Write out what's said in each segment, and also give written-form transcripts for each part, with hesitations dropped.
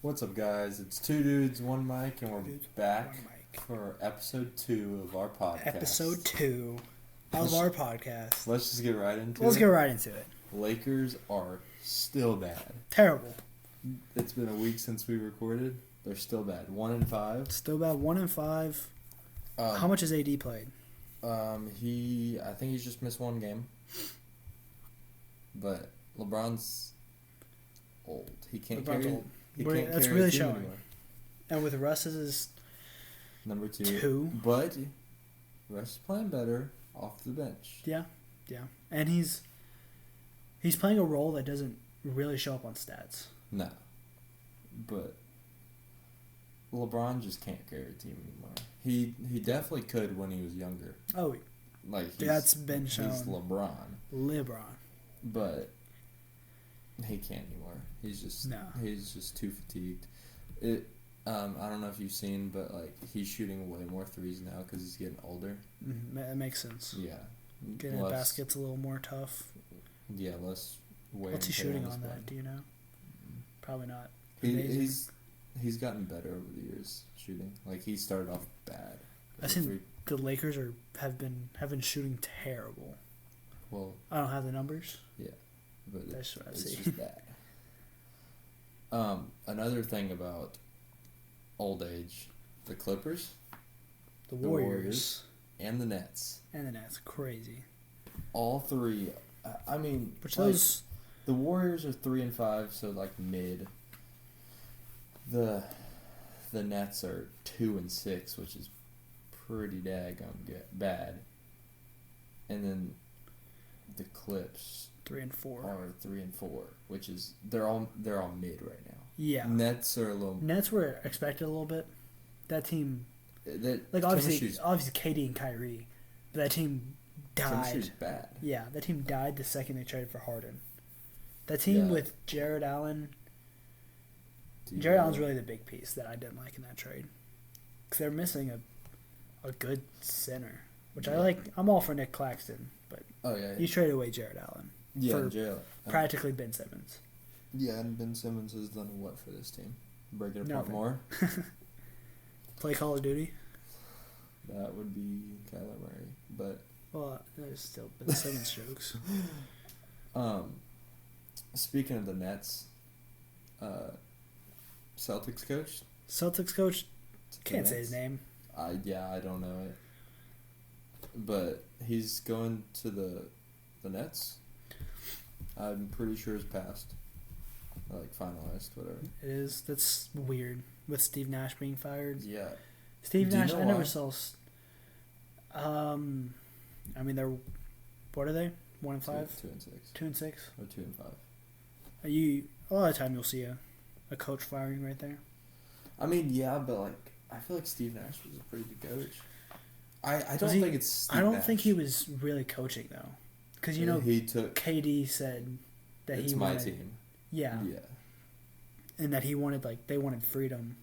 What's up, guys? It's two dudes, one mic, and we're Dudes, back one mic. for episode 2 of our podcast. Episode 2 of our podcast. Let's just get right into Let's it. get right into it. Lakers are still bad. Terrible. It's been a week since we recorded. They're still bad. 1-5. Still bad. 1-5. How much has AD played? I think he's just missed one game. But LeBron's old. He can't LeBron's carry. old. He We're- can't that's carry really a team showing. anymore. And with Russ as his Number 2. 2. But Russ is playing better off the bench. Yeah. And he's playing a role that doesn't really show up on stats. No. But LeBron just can't carry a team anymore. He definitely could when he was younger. Oh, that's been shown. He's LeBron. But he can't anymore. He's just too fatigued. I don't know if you've seen, but he's shooting way more threes now because he's getting older. That makes sense. Yeah. Getting at basket's a little more tough. Yeah, less wear. What's he and tear shooting his on that? body. Do you know? Probably not. He's gotten better over the years shooting. He started off bad. I think the Lakers have been shooting terrible. Well, I don't have the numbers. Yeah, but that's what I it's see. just bad. Another thing about old age, the Clippers, The Warriors, and the Nets. Crazy. All three. I mean, the Warriors are 3-5, so mid. The Nets are 2-6, which is pretty daggum bad. And then the Clips 3-4 are 3-4, which is they're all mid right now. Yeah. Nets are a little. Nets were expected a little bit. That team, obviously KD and Kyrie, but that team died. Chemistry's bad. Yeah, that team died the second they traded for Harden. That team with Jared Allen. Jared Allen's really the big piece that I didn't like in that trade, because they're missing a good center, which I like. I'm all for Nick Claxton, but you traded away Jared Allen for practically Ben Simmons. Yeah, and Ben Simmons has done what for this team? Break it apart more? Play Call of Duty? That would be Kyler Murray, but... Well, there's still Ben Simmons jokes. Speaking of the Nets, Celtics coach? Can't say his name. I don't know it. But he's going to the Nets. I'm pretty sure it's passed. Finalized, whatever. It is. That's weird. With Steve Nash being fired. Yeah. Steve Nash, I never saw. They're. What are they? 1-5? 2-6. 2-6? Or 2-5. A lot of time you'll see a coach firing right there. I mean, yeah, but I feel like Steve Nash was a pretty good coach. I don't think it's Steve I don't Nash. think he was really coaching though, because he took. KD said that it's my team. Yeah. Yeah. And that he wanted they wanted freedom.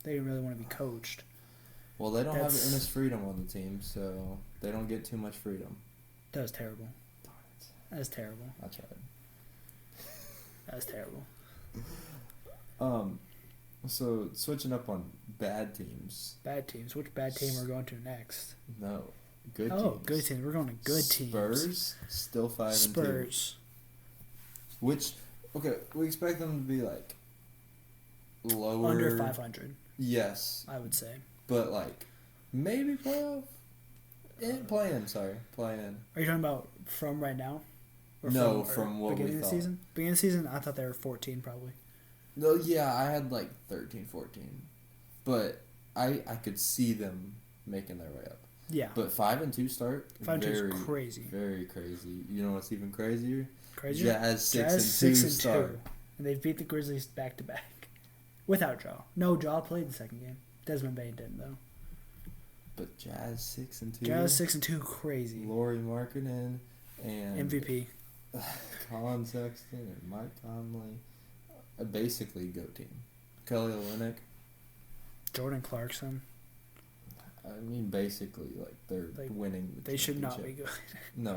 They didn't really want to be coached. Well, they don't have Enes Freedom on the team, so they don't get too much freedom. That was terrible. Darn it. That was terrible. I tried. That was terrible. So switching up on bad teams. Bad teams. Which bad team are we going to next? No, good teams. Oh, good teams. We're going to good teams. Spurs still 5-2. Spurs. Which we expect them to be lower, under 500. Yes, I would say. But maybe playoff. Play-in. Are you talking about from right now? Or no, from what we beginning of the thought. season. Beginning of the season, I thought they were 14 probably. No, yeah, I had 13, 14, but I could see them making their way up. Yeah. But 5-2 start. 5-2 is crazy. Very crazy. You know what's even crazier? Crazier? Jazz 6-2 start. And they've beat the Grizzlies back to back without Jaw. No, Jaw played the second game. Desmond Bain didn't though. But Jazz 6-2. Jazz 6-2, crazy. Lauri Markkanen and MVP. Colin Sexton and Mike Conley. Basically, go team. Kelly Olynyk. Jordan Clarkson. I mean, basically, they're winning the championship. They should not be good. No,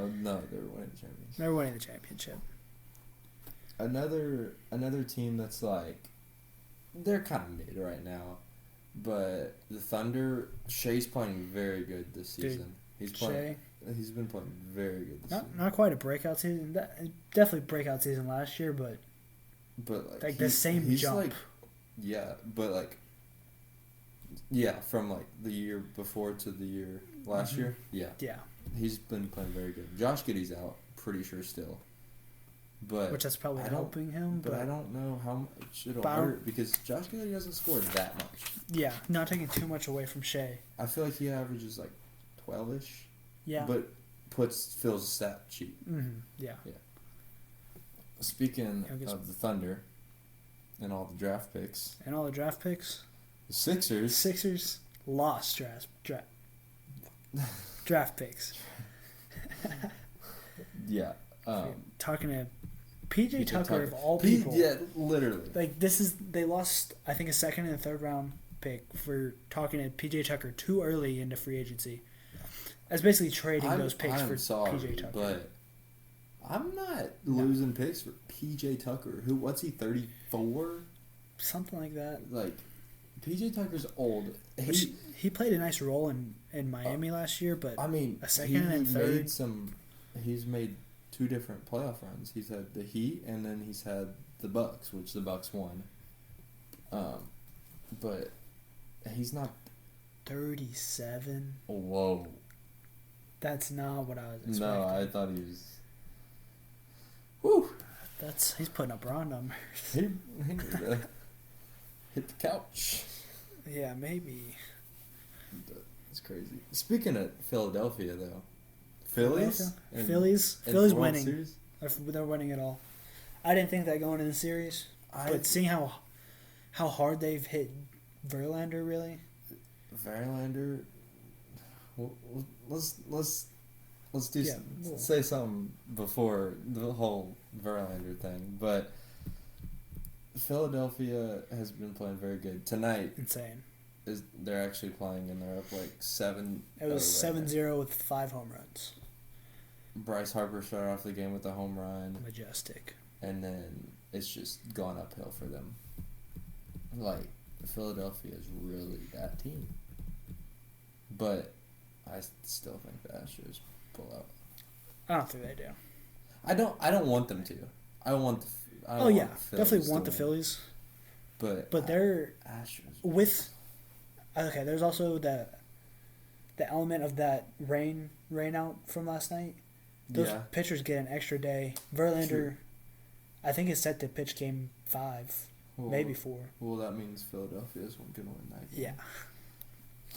they're winning the championship. They're winning the championship. Another team that's they're kind of mid right now. But the Thunder, Shea's playing very good this season. He's been playing very good this season. Not quite a breakout season. Definitely breakout season last year, but like the same jump. Like, yeah, but like, yeah, from like the year before to the year last year, yeah, he's been playing very good. Josh Giddey's out, pretty sure still. But which is probably helping him. But I don't know how much it'll hurt because Josh Giddey hasn't scored that much. Yeah, not taking too much away from Shea. I feel like he averages like 12-ish. Yeah. But fills a stat sheet. Mm-hmm. Yeah. Yeah. Speaking of the Thunder and all the draft picks. The Sixers lost draft picks. Yeah. Talking to PJ Tucker of all people. Yeah, literally. Like they lost I think a second and a third round pick for talking to PJ Tucker too early into free agency. That's basically trading those picks for PJ Tucker. But I'm not losing picks for PJ Tucker. What's he, 34? Something like that. Like PJ Tucker's old. He played a nice role in Miami last year, but I mean, a second and third. He's made 2 different playoff runs. He's had the Heat, and then he's had the Bucks, which the Bucks won. But he's not 37. Whoa, that's not what I was expecting. No, I thought he was. Whew. He's putting up raw numbers. He hit the couch. Yeah, maybe. That's crazy. Speaking of Philadelphia, though. Phillies winning. Series? They're winning it all. I didn't think that going in the series, but seeing how hard they've hit Verlander, really. Verlander. Let's say something before the whole Verlander thing, but Philadelphia has been playing very good tonight. Insane. They're actually playing and they're up like 7. It was 7-0 with 5 home runs. Bryce Harper started off the game with a home run. Majestic. And then it's just gone uphill for them. Like, Philadelphia is really that team. But I still think the Astros pull out. I don't think they do. I don't want them to. Definitely want the Phillies. But they're Astros with. Okay, there's also the element of that rain out from last night. Those pitchers get an extra day. Verlander, True. I think, is set to pitch game 5, maybe 4. Well, that means Philadelphia's going to win that game. Yeah.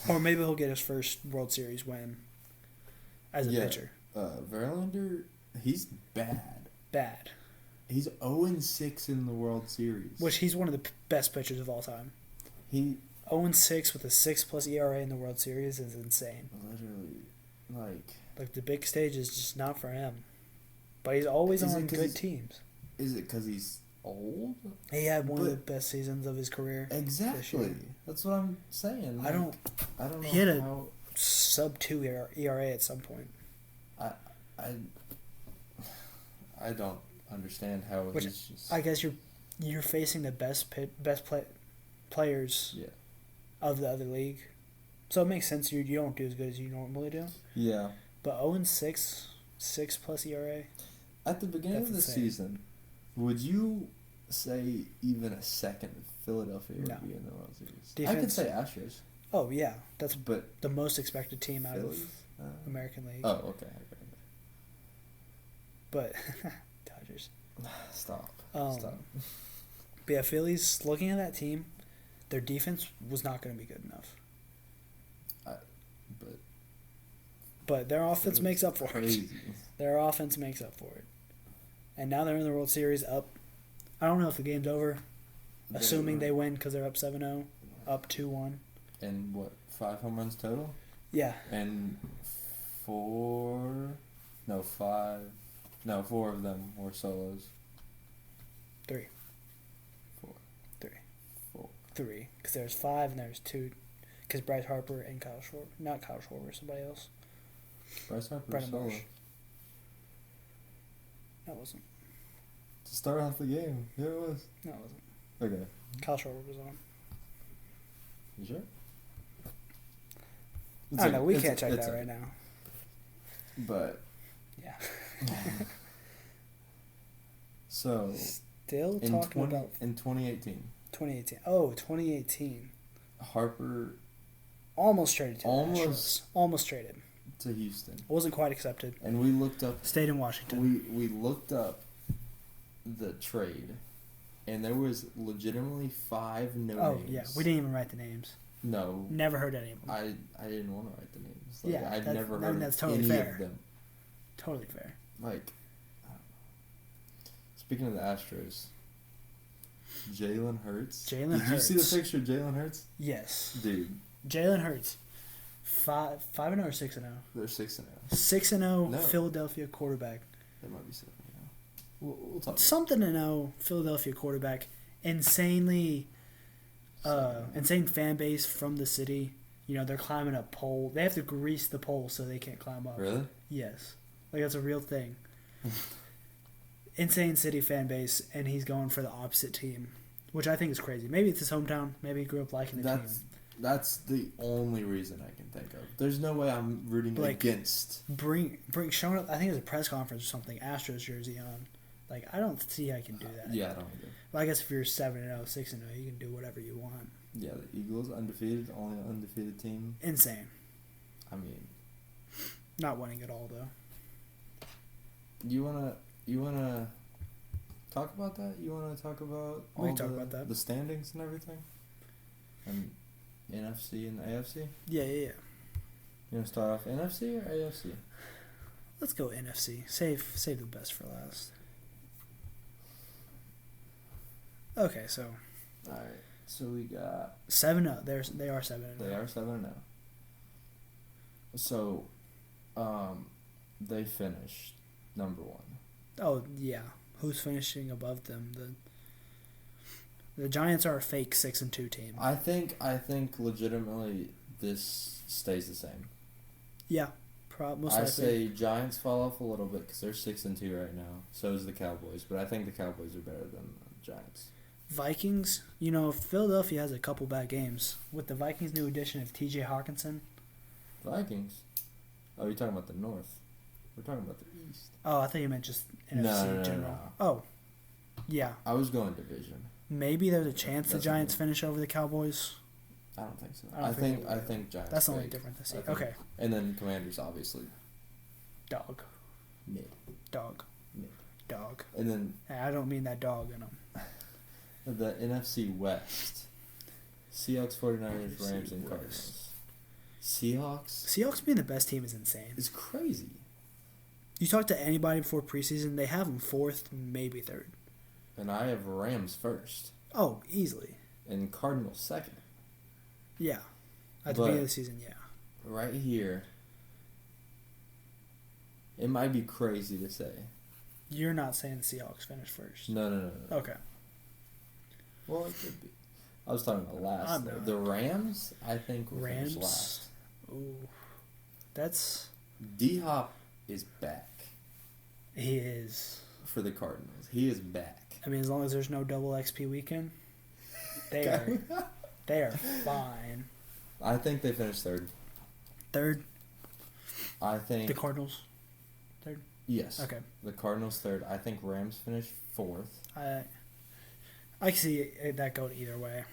Or maybe he'll get his first World Series win as a pitcher. Verlander, he's bad. Bad. He's 0-6 in the World Series. Which he's one of the best pitchers of all time. 0-6 with a 6+ ERA in the World Series is insane. Literally, like the big stage is just not for him. But he's always on good teams. Is it because he's old? He had one of the best seasons of his career. Exactly. That's what I'm saying. I don't know. He had a sub-2 ERA at some point. I don't understand how he's just... I guess you're facing the best players of the other league. So it makes sense you don't do as good as you normally do. Yeah. But 0-6, 6+ ERA. At the beginning of the season, would you say even a second Philadelphia would be in the World Series? I could say Astros. Oh, yeah. That's the most expected team out of American League. Oh, okay. But Dodgers. Stop. But yeah, Phillies, looking at that team, their defense was not going to be good enough. But their offense makes up for it. Their offense makes up for it. And now they're in the World Series up. I don't know if the game's over. Assuming they win because they're up 7-0, up 2-1. And 5 home runs total? Yeah. And 4 of them were solos. 3. 4. 3. 3. Because there's 5 and there's 2. Because Bryce Harper and Kyle Schwarber. Not Kyle Schwarber, somebody else. Bryce Harper solo. No, it wasn't. To start off the game. Yeah, it was. No, it wasn't. Okay. Kyle Schwarber was on. You sure? I don't know. We can't check that right now. But. Yeah. So. Still talking about. In 2018. 2018. Oh, 2018. Harper. Almost traded to Almost traded. To Houston. Wasn't quite accepted. And we looked up. Stayed in Washington. We looked up the trade. And there was legitimately 5 names. Oh, yeah. We didn't even write the names. No. Never heard any of them. I didn't want to write the names. Like, yeah. I'd never heard that's totally any fair. of them. Totally fair. Like, I don't know. Speaking of the Astros, Jalen Hurts. Did you see the picture of Jalen Hurts? Yes. Dude. Jalen Hurts. 5-0 or 6-0? They're 6-0. 6-0 Philadelphia quarterback. They might be 7-0. We'll talk something to know. Philadelphia quarterback, insane fan base from the city. You know, they're climbing a pole. They have to grease the pole so they can't climb up. Really? Yes, like that's a real thing. Insane city fan base, and he's going for the opposite team, which I think is crazy. Maybe it's his hometown. Maybe he grew up liking the team. That's the only reason I can think of. There's no way I'm rooting against. Bring showing up. I think it was a press conference or something. Astros jersey on. Like, I don't see how I can do that. Yeah, I don't either. Well, I guess if you're 7-0, 6-0, you can do whatever you want. Yeah, the Eagles undefeated, only undefeated team. Insane. I mean, not winning at all though. You wanna talk about that? You wanna talk about the standings and everything, and NFC and AFC? Yeah. You wanna start off NFC or AFC? Let's go NFC. Save the best for last. Okay, so. All right. So we got 7-0. They are 7-0. They are 7-0. So, they finished number 1. Oh yeah, who's finishing above them? The Giants are a fake 6-2 team. I think legitimately this stays the same. Yeah, most likely. I say Giants fall off a little bit because they're 6-2 right now. So is the Cowboys, but I think the Cowboys are better than the Giants. Vikings, Philadelphia has a couple bad games. With the Vikings' new addition of T.J. Hawkinson. Vikings? Oh, you're talking about the North. We're talking about the East. Oh, I thought you meant just NFC in general. No. Oh, yeah. I was going division. Maybe there's a chance the Giants finish over the Cowboys. I don't think so. I think Giants. That's only different this year. Okay. And then Commanders, obviously. Dog. Mid. Dog. Mid. Dog. And then. I don't mean that dog in them. The NFC West. Seahawks, 49ers, Rams, and Cardinals. Seahawks being the best team is insane. It's crazy. You talk to anybody before preseason, they have them 4th, maybe 3rd. And I have Rams 1st. Oh, easily. And Cardinals 2nd. Yeah. At the beginning of the season, yeah. Right here, it might be crazy to say. You're not saying the Seahawks finish first? No. Okay. Well, it could be. I was talking about last. The Rams, I think, will finish last. Ooh. That's... D-Hop is back. He is. For the Cardinals. He is back. I mean, as long as there's no double XP weekend, they are fine. I think they finished 3rd. 3rd? I think... The Cardinals? 3rd? Yes. Okay. The Cardinals 3rd. I think Rams finished 4th. I can see that going either way.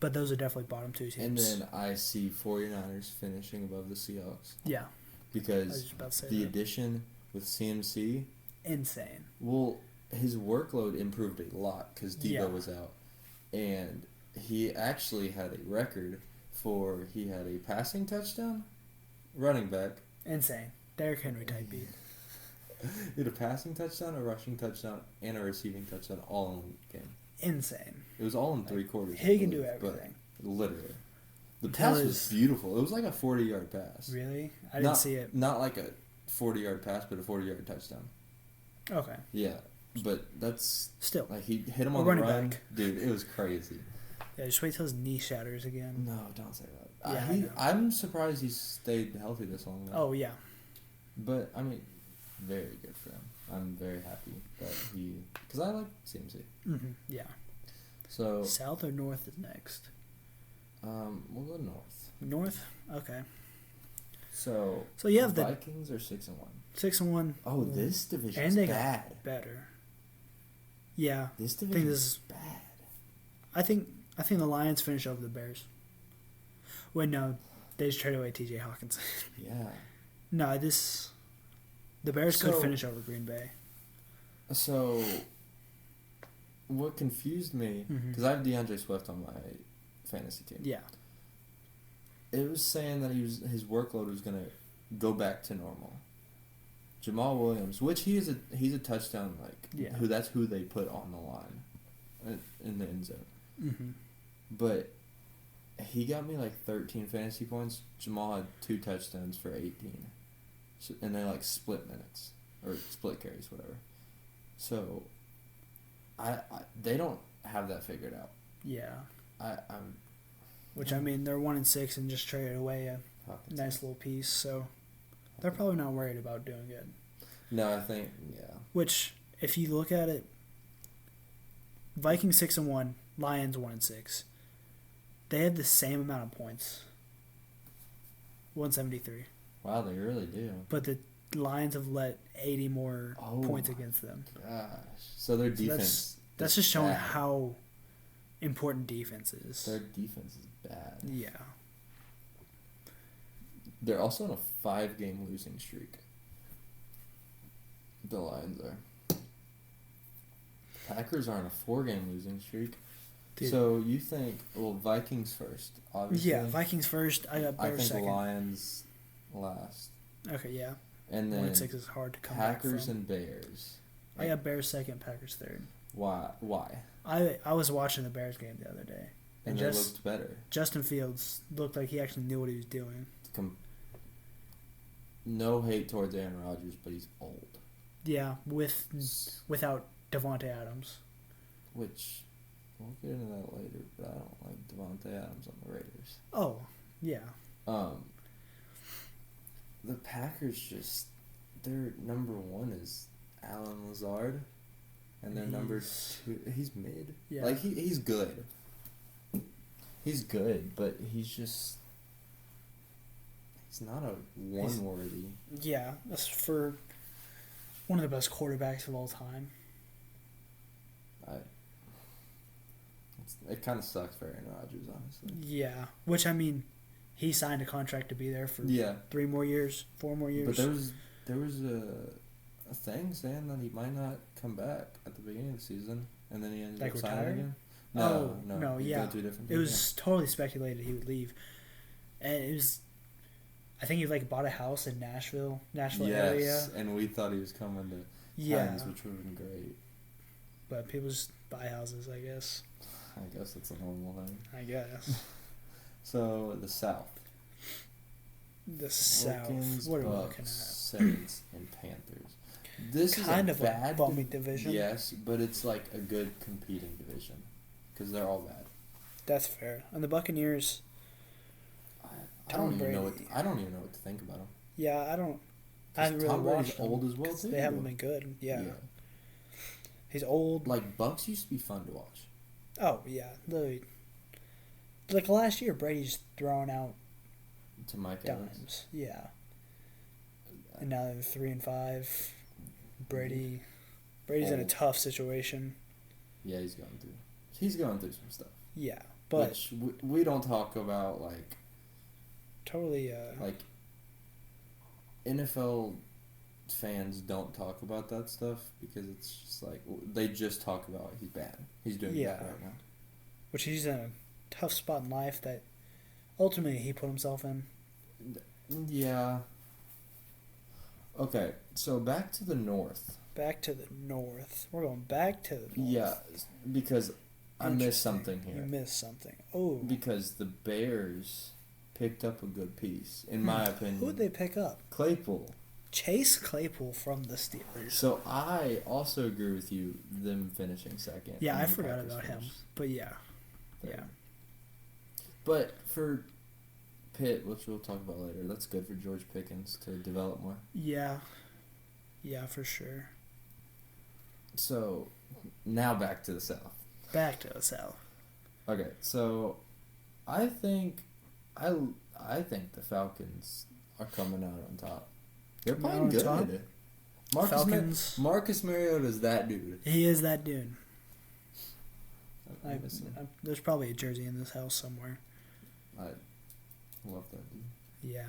But those are definitely bottom 2 teams. And then I see 49ers finishing above the Seahawks. Yeah. Because the addition with CMC... Insane. Well, his workload improved a lot because Debo was out. And he actually had a record for... He had a passing touchdown, running back. Insane. Derrick Henry type beat. He had a passing touchdown, a rushing touchdown, and a receiving touchdown all in one game. Insane. It was all in 3 quarters. He can do everything. Literally. The pass was beautiful. It was like a 40-yard pass. Really? I didn't see it. Not like a 40-yard pass, but a 40-yard touchdown. Okay. Yeah, but that's... Still. Like, he hit him on the run. Back. Dude, it was crazy. Yeah, just wait till his knee shatters again. No, don't say that. Yeah, I'm surprised he stayed healthy this long. Though. Oh, yeah. But, I mean, very good for him. I'm very happy that he... Because I like CMC. Mm-hmm. Yeah. So South or North is next? We'll go North. North? Okay. So you have Vikings are 6-1. 6-1. Oh, this division's bad. Better. Yeah. This division is bad. I think the Lions finish over the Bears. Wait, no, they just traded away T.J. Hawkinson. Yeah. No, the Bears could finish over Green Bay. So, what confused me, because I have DeAndre Swift on my fantasy team. Yeah. It was saying that his workload was gonna go back to normal. Jamal Williams, which he's a touchdown that's who they put on the line, in the end zone. Mm-hmm. But he got me 13 fantasy points. Jamal had 2 touchdowns for 18, and they split minutes or split carries, whatever. So, they don't have that figured out. Yeah. I'm. Which they're 1-6 and just traded away a nice little piece, so they're probably not worried about doing good. No, I think Which, if you look at it, Vikings 6-1, Lions 1-6. They had the same amount of points. 173. Wow, they really do. But the Lions have let 80 more points against them. Gosh. So their defense... That's just showing how important defense is. Their defense is bad. Yeah. They're also on a 5-game losing streak. The Lions are. Packers are on a 4-game losing streak. Dude. So you think, Vikings first, obviously. Yeah, Vikings first. I got Bears second. Lions last. Okay, yeah. And then 1-6 is hard to come Packers back from. and Bears. I got Bears second, Packers third. Why? I was watching the Bears game the other day. And they looked better. Justin Fields looked like he actually knew what he was doing. No hate towards Aaron Rodgers, but he's old. Yeah, without Devontae Adams. Which, we'll get into that later, but I don't like Devontae Adams on the Raiders. Oh, yeah. The Packers their number 1 is Alan Lazard, and their number 2, he's mid. Yeah. He's good. He's good, but he's not a one-worthy. Yeah, that's for one of the best quarterbacks of all time. It kind of sucks for Aaron Rodgers, honestly. Yeah, which he signed a contract to be there for 3 more years, 4 more years. But there was a thing saying that he might not come back at the beginning of the season, and then he ended up signing again. No, yeah. It was totally speculated he would leave, and it was. I think he bought a house in Nashville area. Yes, and we thought he was coming to Hines, which would have been great. But people just buy houses, I guess. I guess that's a normal thing. I guess. So, the South. The South. What are we looking at? Saints and Panthers. This is kind of a bummy division. Yes, but it's a good competing division because they're all bad. That's fair. And the Buccaneers. I don't even know what to think about them. Yeah, I haven't really watched them. Old as well too. They haven't been good. Yeah. He's old. Bucks used to be fun to watch. Oh yeah, last year Brady's throwing out to Mike Evans. Yeah. And now they're 3-5. Brady's in a tough situation. Yeah, he's going through some stuff. Yeah, but which we don't talk about totally. NFL fans don't talk about that stuff because it's just they just talk about he's bad. He's doing bad right now. Which he's in a tough spot in life that ultimately he put himself in. Yeah. Okay, so back to the North. We're going back to the North. Yeah, because I missed something here. You missed something. Oh. Because the Bears picked up a good piece, in my opinion. Who did they pick up? Claypool. Chase Claypool from the Steelers. So I also agree with you, them finishing second. Yeah, I forgot about him. But yeah. Third. Yeah. But for Pitt, which we'll talk about later, that's good for George Pickens to develop more. Yeah. Yeah, for sure. So, now back to the South. Back to the South. Okay, so I think the Falcons are coming out on top. They're playing good. Top? Marcus Mariota is that dude. He is that dude. There's probably a jersey in this house somewhere. I love that dude. Yeah.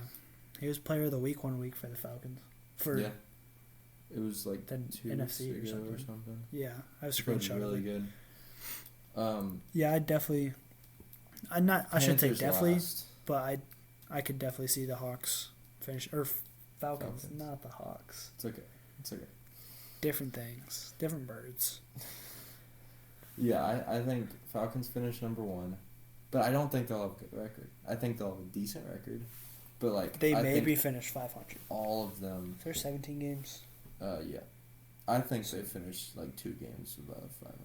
He was player of the week one week for the Falcons. It was like the 2 NFC weeks ago or something. Yeah, I was screenshot really good. Yeah, I definitely. I shouldn't say definitely, last. But I could definitely see the Hawks finish or Falcons, not the Hawks. It's okay. Different things, different birds. Yeah, I think Falcons finish number 1, but I don't think they'll have a good record. I think they'll have a decent record, but like they maybe finish 500. All of them. There's 17 games. Yeah, I think they finish like 2 games above 500.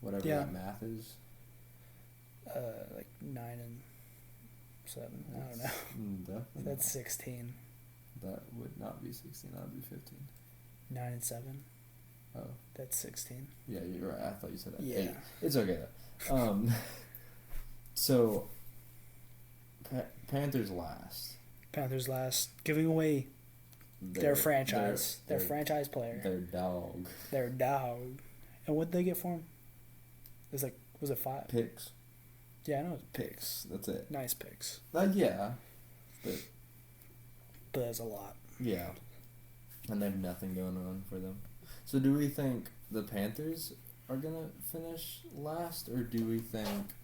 Whatever that math is. Like 9 and 7. I don't know. Definitely. That's 16. That would not be 16. That would be 15. 9 and 7. Oh. That's 16. Yeah, you're right. I thought you said that. Yeah. 8. It's okay though. So Panthers last. Giving away their franchise. Their franchise player. Their dog. And what did they get for him? It was like, was it 5? Picks. Yeah, I know. Picks. That's it. Nice picks. Yeah. But there's a lot. Yeah. And they have nothing going on for them. So do we think the Panthers are going to finish last, or do we think...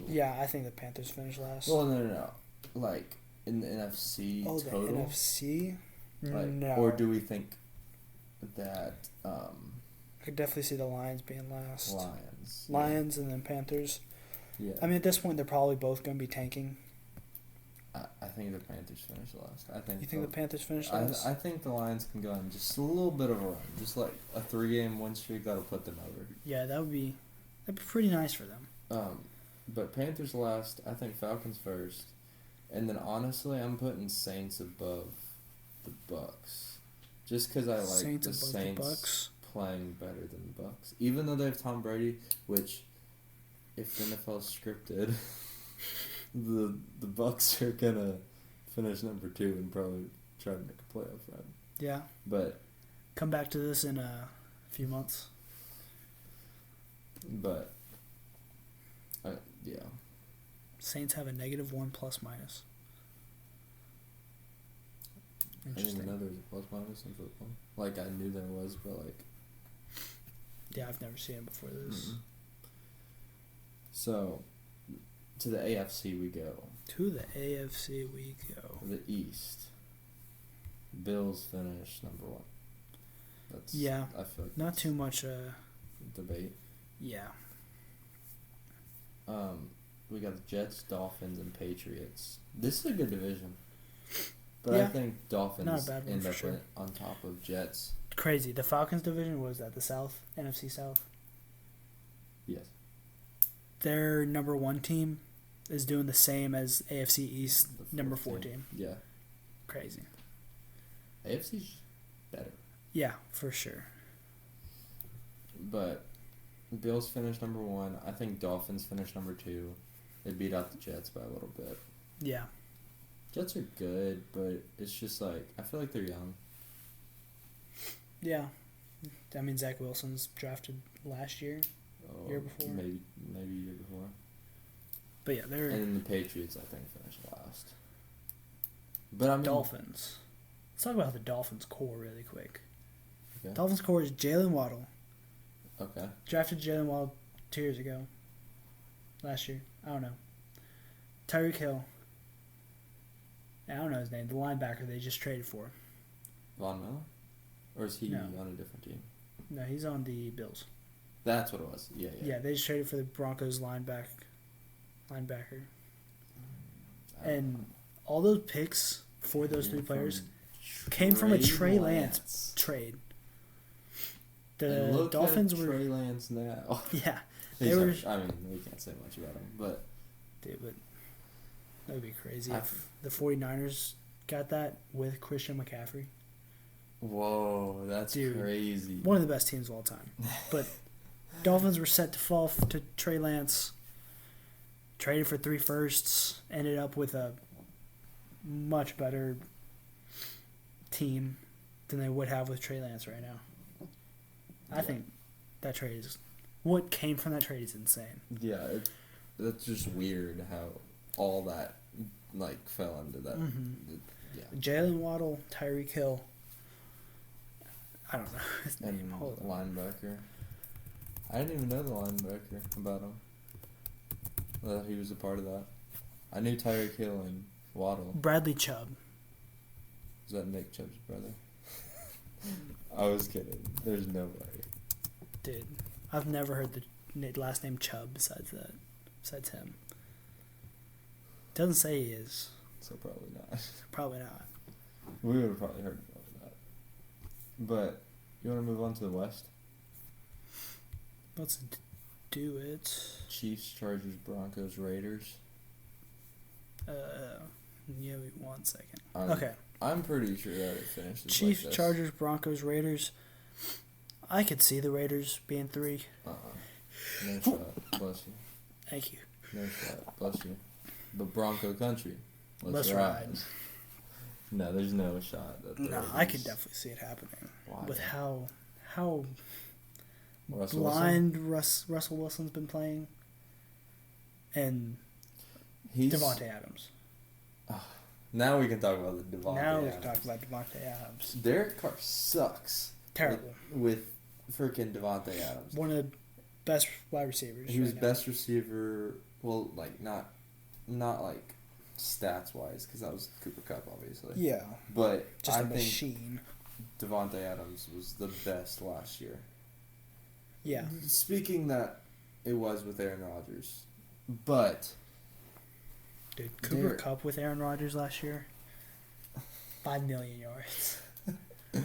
Yeah, I think the Panthers finish last. Well, no. Like, in the NFC total? The NFC? Like, no. Or do we think that... I could definitely see the Lions being last. Lions and then Panthers. Yeah. I mean, at this point, they're probably both going to be tanking. I think the Panthers finish last. You think the Panthers finish last? I think the Lions can go on just a little bit of a run. Just like a 3-game win streak that'll put them over. Yeah, that'd be pretty nice for them. But Panthers last. I think Falcons first. And then honestly, I'm putting Saints above the Bucks. Just because I like the Saints playing better than the Bucks. Even though they have Tom Brady, which, if the NFL's scripted, the Bucks are gonna finish number 2 and probably try to make a playoff run. Yeah. But come back to this in a few months. But yeah. Saints have a -1 ±. I didn't know there was a plus minus in football. Like, I knew there was, but like... Yeah, I've never seen it before this. Mm-hmm. So, to the AFC we go. The East. Bills finish number 1. That's, I feel like not too much debate. Yeah. We got the Jets, Dolphins, and Patriots. This is a good division. But I think Dolphins end up on top of Jets. Crazy. The Falcons division, was that the South? NFC South? Yes. Their number 1 team is doing the same as AFC East number 4 team. Yeah. Crazy. AFC's better. Yeah, for sure. But Bills finished number 1. I think Dolphins finished number 2. They beat out the Jets by a little bit. Yeah. Jets are good, but it's just like, I feel like they're young. Yeah. I mean, Zach Wilson's drafted last year, year before. Maybe year before. But yeah, they're... And then the Patriots, I think, finished last. But I mean... Dolphins. Let's talk about the Dolphins core really quick. Okay. Dolphins core is Jalen Waddle. Okay. Drafted Jalen Waddle 2 years ago. Last year. I don't know. Tyreek Hill. I don't know his name. The linebacker they just traded for. Von Miller? Or is he on a different team? No, he's on the Bills. That's what it was. Yeah. Yeah, they just traded for the Broncos linebacker. And all those picks for those 3 players came from a Trey Lance trade. The Dolphins were... Trey Lance now. Yeah. I mean, we can't say much about him, but... Dude, but that would be crazy if the 49ers got that with Christian McCaffrey. Whoa, that's crazy. One of the best teams of all time. But Dolphins were set to fall to Trey Lance. Traded for 3 firsts. Ended up with a much better team than they would have with Trey Lance right now. I think that trade is... What came from that trade is insane. Yeah, that's just weird how all that fell into that. Mm-hmm. Jalen Waddle, Tyreek Hill. I don't know his name. Hold on. Linebacker. I didn't even know the linebacker about him. He was a part of that. I knew Tyreek Hill and Waddle. Bradley Chubb. Is that Nick Chubb's brother? I was kidding. There's no way. Dude, I've never heard the last name Chubb besides him. Doesn't say he is. So probably not. Probably not. We would have probably heard about that. But, you want to move on to the West? Let's do it. Chiefs, Chargers, Broncos, Raiders. Give me 1 second. Okay. I'm pretty sure that it finishes Chiefs, like this. Chargers, Broncos, Raiders. I could see the Raiders being 3. No shot. Bless you. Thank you. No shot. Bless you. But Bronco country. Let's ride. No, there's no shot. No, I could definitely see it happening. Why? With how Russell blind Russell Wilson's been playing. And Devontae Adams. Now we can talk about the Devontae Now we Adams. can talk about Devontae Adams. Derek Carr sucks. Terrible. With freaking Devontae Adams. One of the best wide receivers. He was best receiver. Well, not stats wise, because that was Cooper Kupp, obviously. Yeah. But just a machine. Devontae Adams was the best last year. Yeah. Speaking that it was with Aaron Rodgers, but dude, Cooper Kupp with Aaron Rodgers last year, 5 million yards. Or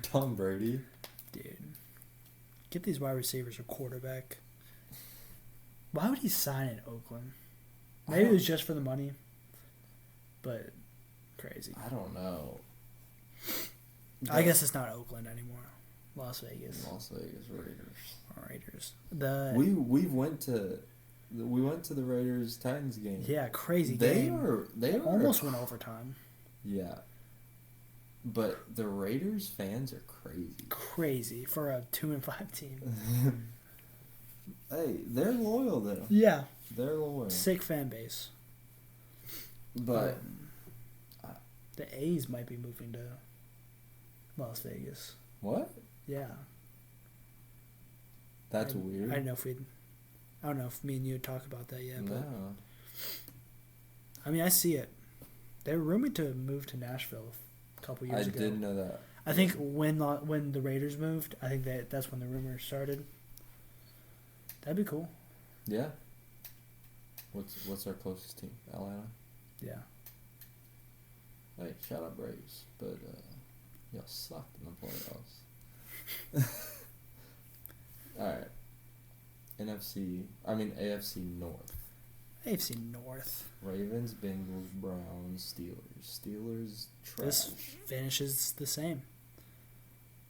Tom Brady. Dude, get these wide receivers a quarterback. Why would he sign in Oakland? Maybe it was just for the money, but crazy. I don't know. I guess it's not Oakland anymore. Las Vegas. Las Vegas Raiders. We went to the Raiders Titans game. Yeah, crazy game. They almost went overtime. Yeah. But the Raiders fans are crazy. Crazy for a 2-5 team. Hey, they're loyal though. Yeah. They're loyal. Sick fan base. But the A's might be moving to Las Vegas. What? Yeah. That's weird. I don't know if me and you would talk about that yet. But no. I mean, I see it. They were rumored to move to Nashville a couple years ago. I did know that. I think when the Raiders moved, I think that's when the rumors started. That'd be cool. Yeah. What's our closest team? Atlanta? Yeah. Hey, shout out Braves, but y'all sucked in the playoffs. Alright. AFC North. AFC North. Ravens, Bengals, Browns, Steelers. Steelers, trash. This finishes the same.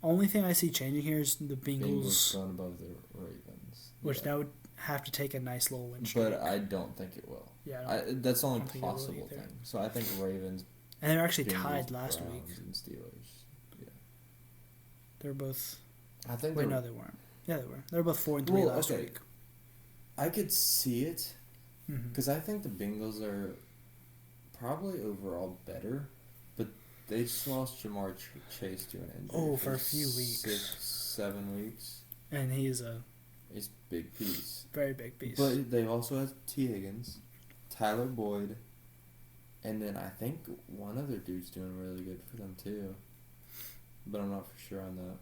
Only thing I see changing here is the Bengals going above the Ravens. Which that would have to take a nice little win streak. But I don't think it will. Yeah, that's the only possible thing. So I think Ravens. And they were actually tied last Browns, week. And Steelers. Yeah. They were both. I think. Wait, no, they weren't. Yeah, they were. They were both 4-3 last week. I could see it because I think the Bengals are probably overall better, but they just lost Jamar Chase to an injury. Oh, for a few weeks. 6-7 weeks. And he's a big piece. Very big piece. But they also have T. Higgins, Tyler Boyd, and then I think one other dude's doing really good for them too. But I'm not for sure on that.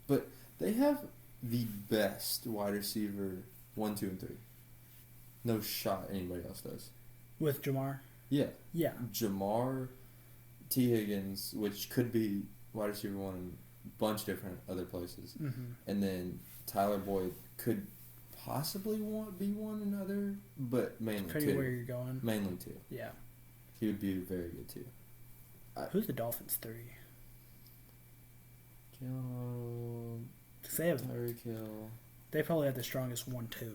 But they have the best wide receiver 1, 2, and 3. No shot anybody else does. With Jamar? Yeah. Yeah. Jamar, T. Higgins, which could be wide receiver 1 in a bunch of different other places. Mm-hmm. And then Tyler Boyd could possibly be one in other, but mainly Depending 2. where you're going. Mainly 2. Yeah. He would be very good too. Who's the Dolphins 3? Jalen, They have Tyreek Hill. They probably have the strongest 1-2.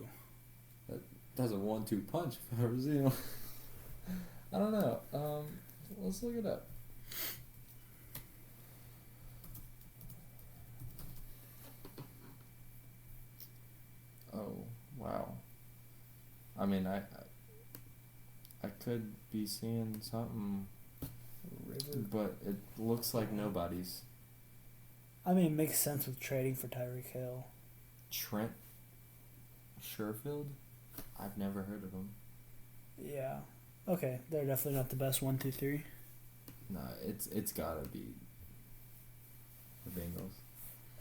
That's a 1-2 punch if I've ever seen one. I don't know. Let's look it up. Oh, wow. I mean, I could be seeing something, but it looks like nobody's. I mean, it makes sense with trading for Tyreek Hill. Trent Sherfield? I've never heard of him. Yeah. Okay, they're definitely not the best 1, 2, 3. No, it's gotta be the Bengals.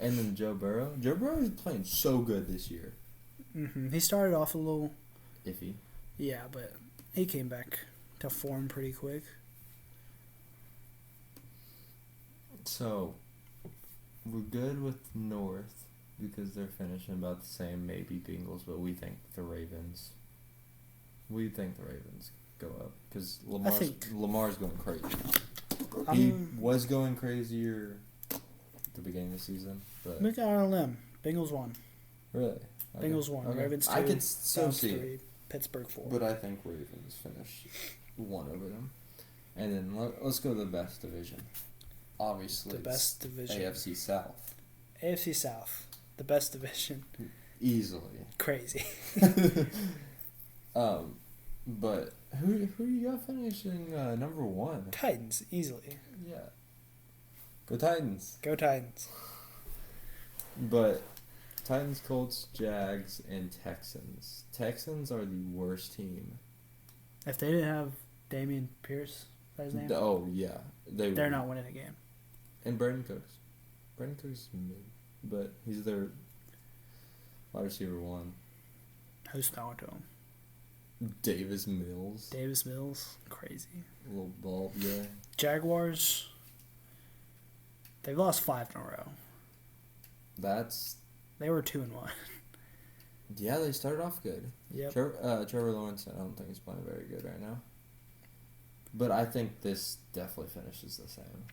And then Joe Burrow. Joe Burrow is playing so good this year. Mm-hmm. He started off a little iffy. Yeah, but he came back to form pretty quick. So, we're good with North because they're finishing about the same, maybe Bengals, but we think the Ravens. We think the Ravens go up because Lamar's going crazy. He was going crazier at the beginning of the season, but look out on a limb. Bengals won. Really? Okay. Bengals won. Okay. Ravens 2. I could so see 3, it. Pittsburgh 4. But I think Ravens finish 1 over them. And then let's go to the best division. Obviously, the best division. AFC South. AFC South, the best division. Easily. Crazy. But who you got finishing number 1? Titans, easily. Yeah. Go Titans. Go Titans. But Titans, Colts, Jags, and Texans. Texans are the worst team. If they didn't have Damian Pierce, that's his name. Oh yeah, they're not winning a game. And Brandon Cooks. Brandon Cooks is mid, but he's their wide receiver 1. Who's throwing to him? Davis Mills. Davis Mills, crazy. Little bald guy. Jaguars. They've lost 5 in a row. They were 2-1. Yeah, they started off good. Yep. Trevor Lawrence, I don't think he's playing very good right now. But I think this definitely finishes the same.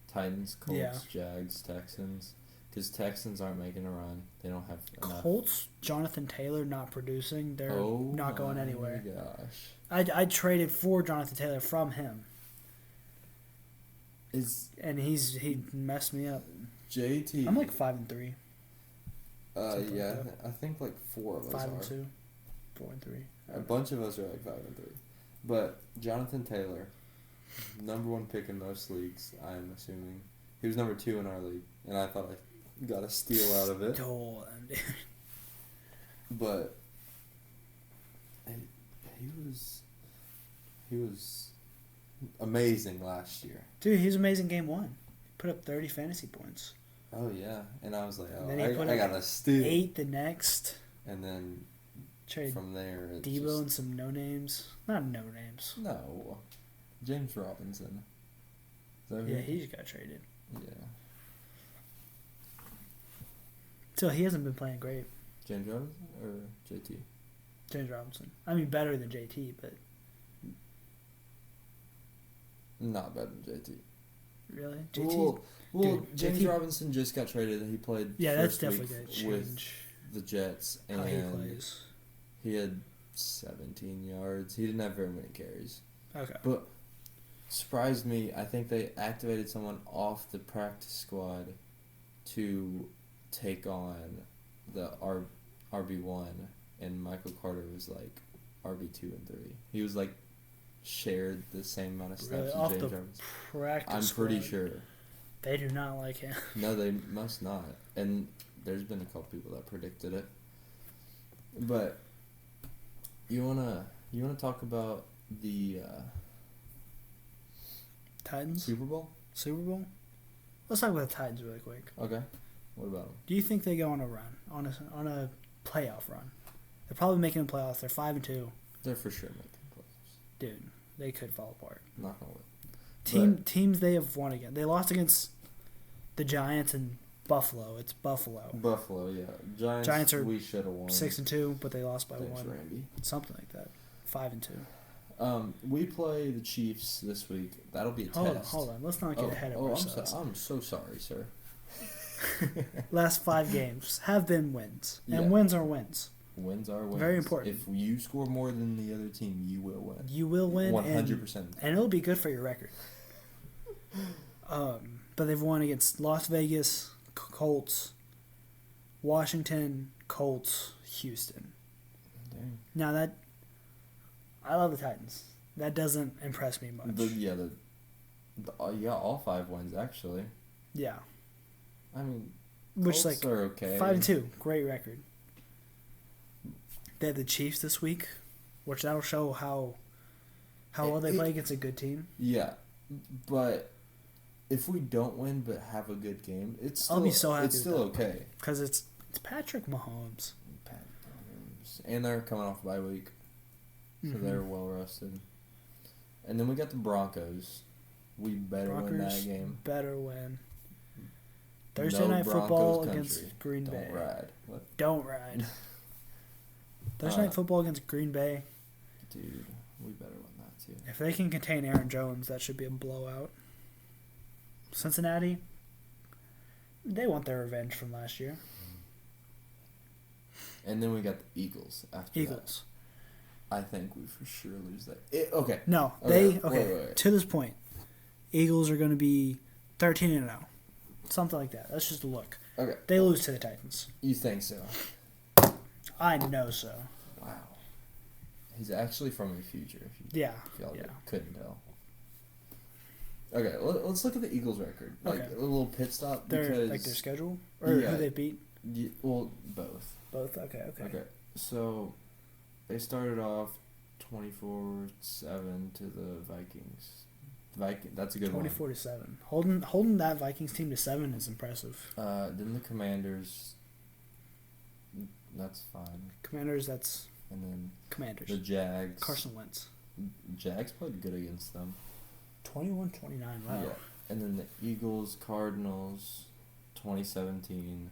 Titans, Colts, Jags, Texans. Because Texans aren't making a run. They don't have enough. Colts, Jonathan Taylor not producing. They're not going anywhere. Oh my gosh. I traded for Jonathan Taylor from him. And he messed me up. JT. I'm like 5-3. Yeah, I think like 4 of us 5-2, 4-3. A bunch of us are like 5-3. But Jonathan Taylor, number 1 pick in most leagues, I'm assuming. He was number 2 in our league, and I thought I got a steal out of it. But he was amazing last year. Dude, he was amazing game 1. Put up 30 fantasy points. Oh, yeah. And I was like, I got a steal. 8 the next. And then from there, it's Debo and some no-names. Not no-names. No. James Robinson. He just got traded. Yeah. So he hasn't been playing great. James Robinson or JT? James Robinson. I mean, better than JT, but... Not better than JT. Really? JT? Well, James Robinson just got traded. He played that's definitely going to change with the Jets, and how he plays. He had 17 yards. He didn't have very many carries. Okay. But surprised me. I think they activated someone off the practice squad to take on the RB1, and Michael Carter was like RB2 and 3. He was like shared the same amount of snaps as James Robinson. I'm pretty sure. They do not like him. No, they must not. And there's been a couple people that predicted it. But you wanna talk about the Titans? Super Bowl? Super Bowl? Let's talk about the Titans really quick. Okay. What about them? Do you think they go on a run, on a playoff run? They're probably making the playoffs. They're 5-2. They're for sure making playoffs. Dude, they could fall apart. Not gonna win. Teams they have won against. They lost against the Giants and Buffalo. It's Buffalo. Buffalo, yeah. Giants are we should have won. 6-2, but they lost by 1. Randy. Something like that. 5-2. We play the Chiefs this week. That'll be a test. Hold on. Let's not get ahead of ourselves. I'm so sorry, sir. last 5 games have been wins. And wins are wins. Wins are wins. Very important. If you score more than the other team, you will win. You will win. 100%. And it'll be good for your record. But they've won against Las Vegas, Colts, Washington, Colts, Houston. Dang. Now I love the Titans. That doesn't impress me much. All 5 wins actually. Yeah. I mean, which Colts are okay. 5-2, great record. They have the Chiefs this week, which that'll show how well they play against a good team. Yeah, but if we don't win but have a good game, I'll be so happy. It's still okay because it's Patrick Mahomes. And they're coming off a bye week, so they're well rested. And then we got the Broncos. We better win that game. Better win. Thursday night football against Green Bay. Don't ride. Thursday night football against Green Bay. Dude, we better win that too. If they can contain Aaron Jones, that should be a blowout. Cincinnati, they want their revenge from last year. And then we got the Eagles after that. I think we for sure lose that. Okay. No, wait. To this point, Eagles are going to be 13-0. Something like that. That's just a look. Okay. They lose to the Titans. You think so? I know so. Wow. He's actually from the future. If y'all couldn't tell. Okay, let's look at the Eagles' record. A little pit stop. Their schedule? Or who they beat? Well, both. Both? Okay. Okay, so they started off 24-7 to the Vikings. That's a good 24-7. Holding that Vikings team to 7 is impressive. Then the Commanders. That's fine. Commanders, that's... And then... Commanders. The Jags. Carson Wentz. Jags played good against them. 21-29, wow. Yeah. And then the Eagles, Cardinals, 2017.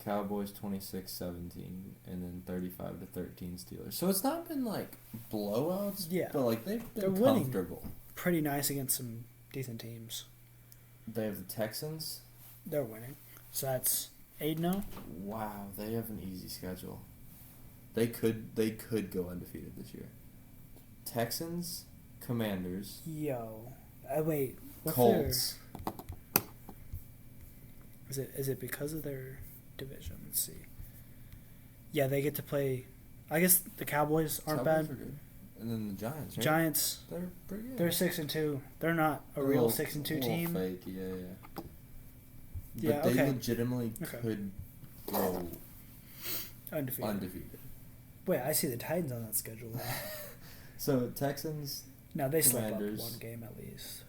Cowboys, 26-17. And then 35-13 Steelers. So it's not been, blowouts. Yeah. But, they've been comfortable. Pretty nice against some decent teams. They have the Texans. They're winning. So that's 8-0. Wow, they have an easy schedule. They could go undefeated this year. Texans, Commanders. Yo, wait. Colts. Is it because of their division? Let's see. Yeah, they get to play. I guess the Cowboys aren't bad. Are good. And then the Giants. Right? Giants. They're pretty good. They're 6-2. They're not a real 6-2 team. Fake, But they legitimately could go undefeated. Wait, I see the Titans on that schedule. So Texans. No, they slip up one game at least.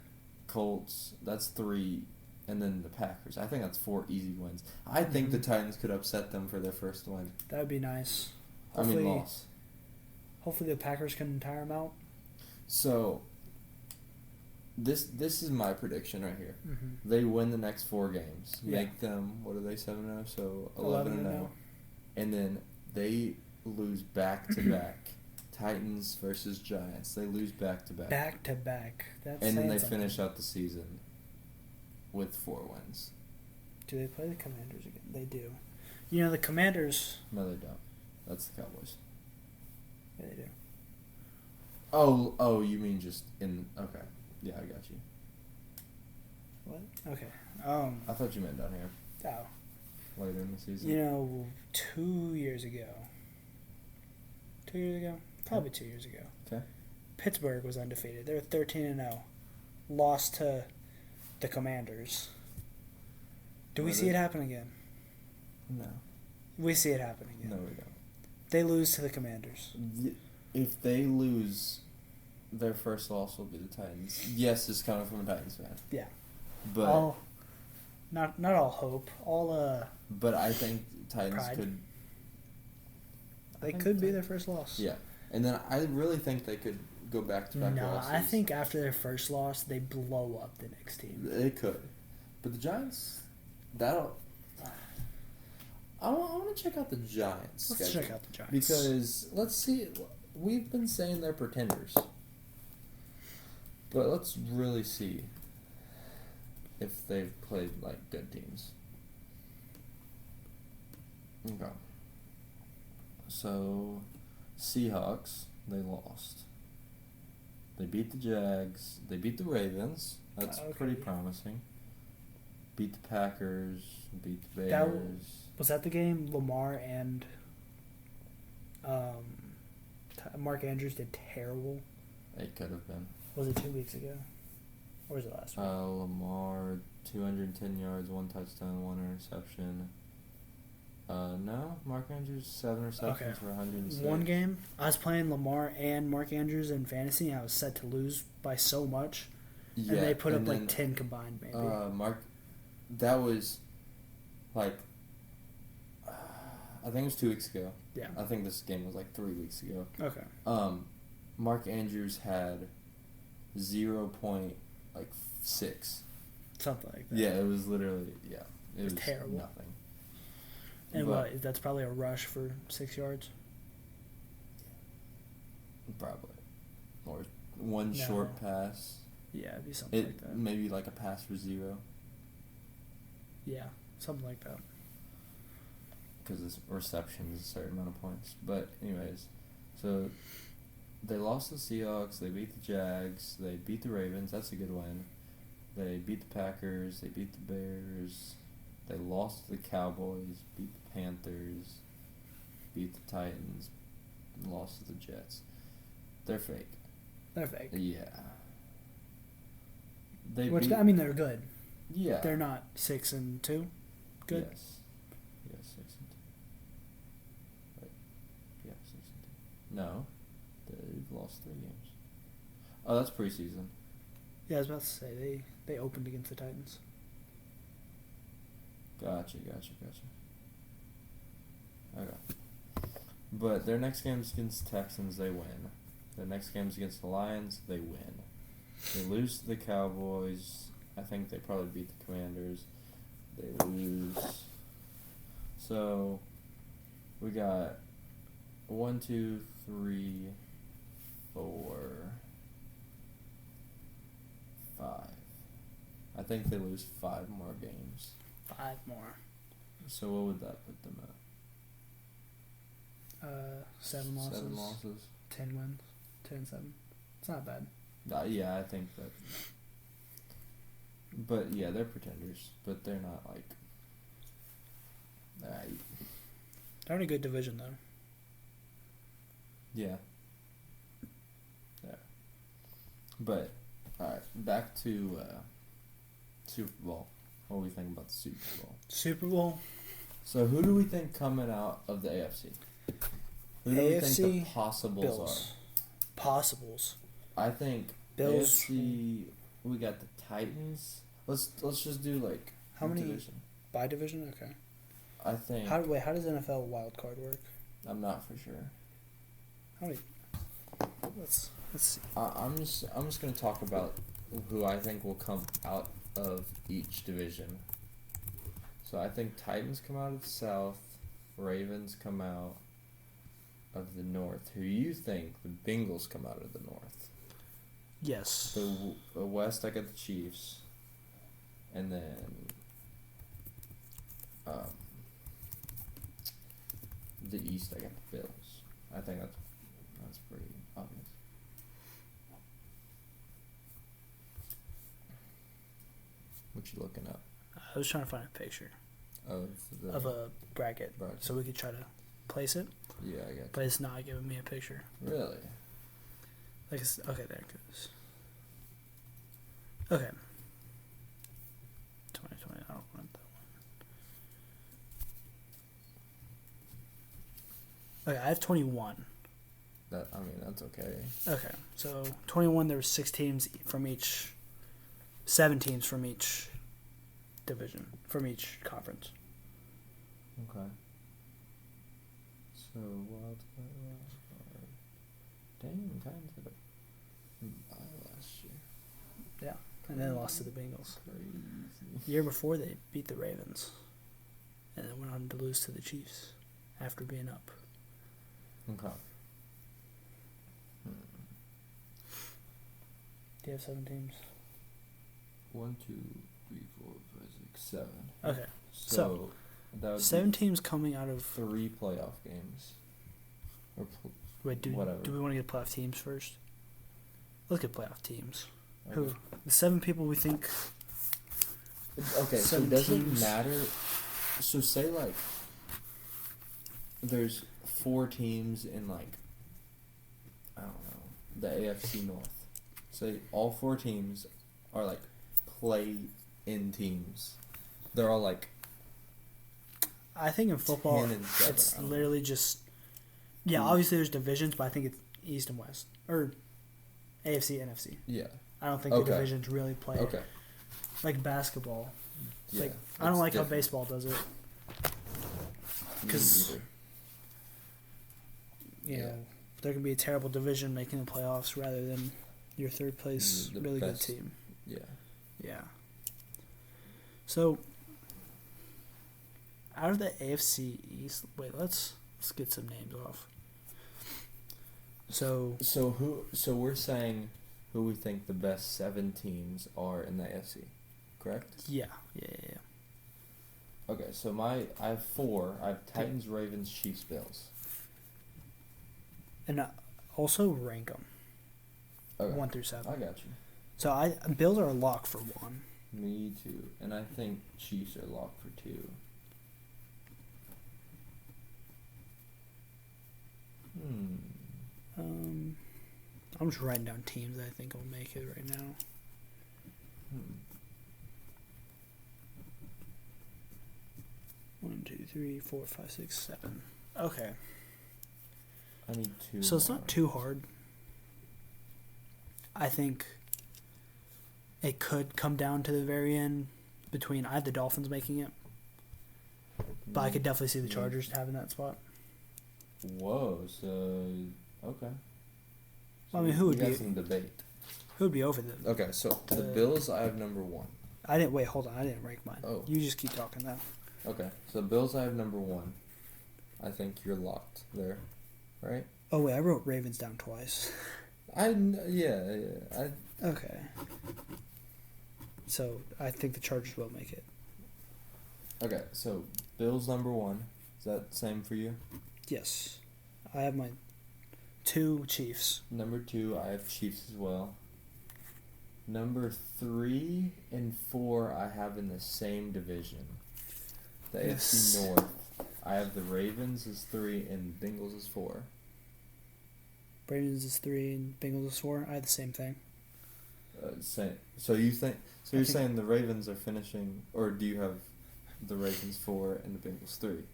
Colts. That's 3, and then the Packers. I think that's 4 easy wins. I think the Titans could upset them for their first win. That would be nice. Loss. Hopefully the Packers can tire them out. So. This is my prediction right here. Mm-hmm. They win the next 4 games. Make them, what are they, 7-0? So 11-0. And then they lose back-to-back. Titans versus Giants. They lose back-to-back. Back-to-back. And then they finish out the season with 4 wins. Do they play the Commanders again? They do. You know, the Commanders... No, they don't. That's the Cowboys. Yeah, they do. Oh, you mean just in... Okay. Yeah, I got you. What? Okay. I thought you meant down here. Oh. Later in the season. You know, 2 years ago. 2 years ago? Probably 2 years ago. Okay. Pittsburgh was undefeated. They were 13-0. Lost to the Commanders. Do we see it happen again? No. We see it happen again. No, we don't. They lose to the Commanders. If they lose... Their first loss will be the Titans. Yes, it's coming from a Titans fan. Yeah. But not all hope. But I think Titans pride. They could be their first loss. Yeah. And then I really think they could go back-to-back losses. I think after their first loss, they blow up the next team. They could. But the Giants, I want to check out the Giants. Let's check out the Giants. Because, let's see, we've been saying they're pretenders. But let's really see if they've played, good teams. Okay. So, Seahawks, they lost. They beat the Jags. They beat the Ravens. That's pretty promising. Beat the Packers. Beat the Bears. Was that the game Lamar and Mark Andrews did terrible? It could have been. Was it 2 weeks ago? Or was it last week? Lamar, 210 yards, 1 touchdown, 1 interception. No, Mark Andrews, 7 receptions for 106. One game, I was playing Lamar and Mark Andrews in fantasy, and I was set to lose by so much. Yeah, and they put up like 10 combined, maybe. That was like, I think it was 2 weeks ago. Yeah. I think this game was like 3 weeks ago. Okay. Mark Andrews had 0.6. Something like that. Yeah, it was literally, it was terrible. Nothing. And what? That's probably a rush for 6 yards? Probably. Or one short pass. Yeah, it'd be something like that. Maybe like a pass for 0. Yeah, something like that. Because this reception is a certain amount of points. But anyways, so they lost the Seahawks, they beat the Jags, they beat the Ravens, that's a good win. They beat the Packers, they beat the Bears, they lost to the Cowboys, beat the Panthers, beat the Titans, lost to the Jets. They're fake. They're fake. Yeah. They're good. Yeah. They're not 6-2. Good. Yes, 6-2. Wait. Yeah, 6-2. No, they've lost 3 games. Oh, that's preseason. Yeah, I was about to say they opened against the Titans. Gotcha. Okay. But their next game's against the Texans, they win. Their next game's against the Lions, they win. They lose to the Cowboys. I think they probably beat the Commanders. They lose. So, we got 1, 2, 3, 4, 5. I think they lose 5 more games. 5 more. So what would that put them at? 7 losses. 7 losses. 10 wins. 10-7. It's not bad. Yeah, I think that. But yeah, they're pretenders, but they're not like. They're in a good division though. Yeah. Yeah. But alright, back to Super Bowl. What do we think about the Super Bowl? Super Bowl. So who do we think coming out of the AFC? Who do we think the possibles Bills. Possibles. I think Bills. AFC. We got the Titans. Let's just do like how many division? By division? Okay. I think. How does NFL wild card work? I'm not for sure. How many? Let's see. I'm just gonna talk about who I think will come out of each division. So I think Titans come out of the South, Ravens come out of the North. Who you think the Bengals come out of the North? Yes. The West, I got the Chiefs, and then the East, I got the Bills. I think that's pretty obvious. What you looking up? I was trying to find a picture of a bracket so we could try to place it. Yeah, I got you. But it's not giving me a picture. Really? Okay, there it goes. Okay. 2020, I don't want that one. Okay, I have 21. That's okay. Okay, so 21, there were 6 teams from each, 7 teams from each division, from each conference. Okay. So, wild card. Dang, Titans had a bye last year. Yeah, and then lost to the Bengals. Crazy. The year before, they beat the Ravens, and then went on to lose to the Chiefs after being up. Okay. Do you have 7 teams? 1, 2, 3, 4, 5, 6, 7. Okay. So That would 7 teams coming out of 3 playoff games. Wait, whatever. Do we want to get playoff teams first? Let's get playoff teams. Okay. Who? The 7 people we think. Okay, so it doesn't matter. So say like there's 4 teams in like, I don't know, the AFC North. Say all 4 teams are like play-in teams. They're all like. I think in football, it's literally just. Yeah, obviously there's divisions, but I think it's East and West. Or AFC, NFC. Yeah. I don't think the divisions really play. Okay. Like basketball. Yeah, like I don't like different. How baseball does it. Because, you know, there can be a terrible division making the playoffs rather than your third place really best. Good team. Yeah. Yeah. So, out of the AFC East, let's get some names off. So we're saying who we think the best 7 teams are in the AFC, correct? Yeah. Okay, so I have 4. I have Titans, Ravens, Chiefs, Bills. And also rank them. Okay. 1 through 7. I got you. So Bills are a lock for 1. Me too, and I think Chiefs are locked for 2. I'm just writing down teams that I think will make it right now. 1, 2, 3, 4, 5, 6, 7. Okay. I need 2. So it's not too hard. I think it could come down to the very end between I have the Dolphins making it, but I could definitely see the Chargers having that spot. Whoa! So okay. Well, I mean, who would be some debate? Who would be over them? Okay, so the Bills, I have number 1. I didn't wait. Hold on, I didn't rank mine. Oh, you just keep talking now. Okay, so Bills, I have number 1. I think you're locked there, right? Oh wait, I wrote Ravens down twice. Yeah. Okay. So I think the Chargers will make it. Okay, so Bills number 1. Is that the same for you? Yes. I have my 2 Chiefs. Number 2, I have Chiefs as well. Number 3 and 4, I have in the same division. The AFC North. I have the Ravens as 3 and Bengals as 4. Ravens is 3 and Bengals is 4. I have the same thing. So you think? So you're saying the Ravens are finishing, or do you have the Ravens 4 and the Bengals 3?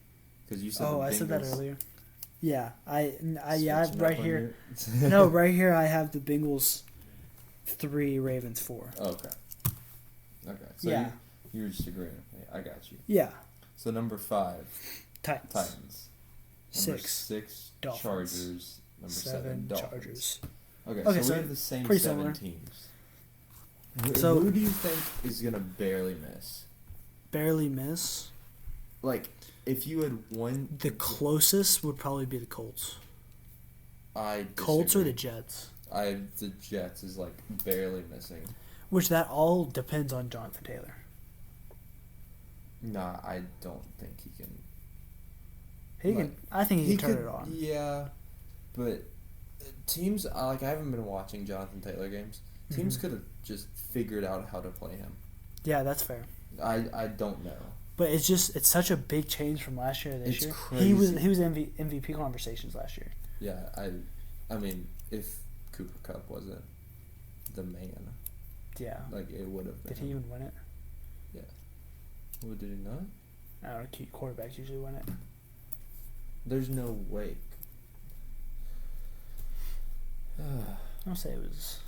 Because you said. Oh, the Bengals, I said that earlier. Yeah, I have right here. No, right here I have the Bengals 3, Ravens 4. Okay. So yeah. you're just agreeing with me. I got you. Yeah. So number 5. Titans. Number 6. Dolphins. Chargers. Number 7. Dolphins. Chargers. Okay, so we have the same 7 similar. teams. So who do you think is gonna barely miss? Barely miss? Like, if you had one... The closest would probably be the Colts. I disagree. Colts or the Jets? The Jets is, like, barely missing. Which that all depends on Jonathan Taylor. Nah, I don't think he can... I think he can turn it on. Yeah, but teams... I haven't been watching Jonathan Taylor games. Teams could have just figured out how to play him. Yeah, that's fair. I don't know. But it's such a big change from last year to this year. Crazy. He was MVP conversations last year. Yeah, I mean, if Cooper Kupp wasn't the man, yeah, like it would have been. Did he even win it? Yeah. Well, did he not? I don't know. Quarterbacks usually win it. There's no way. I'll say it was.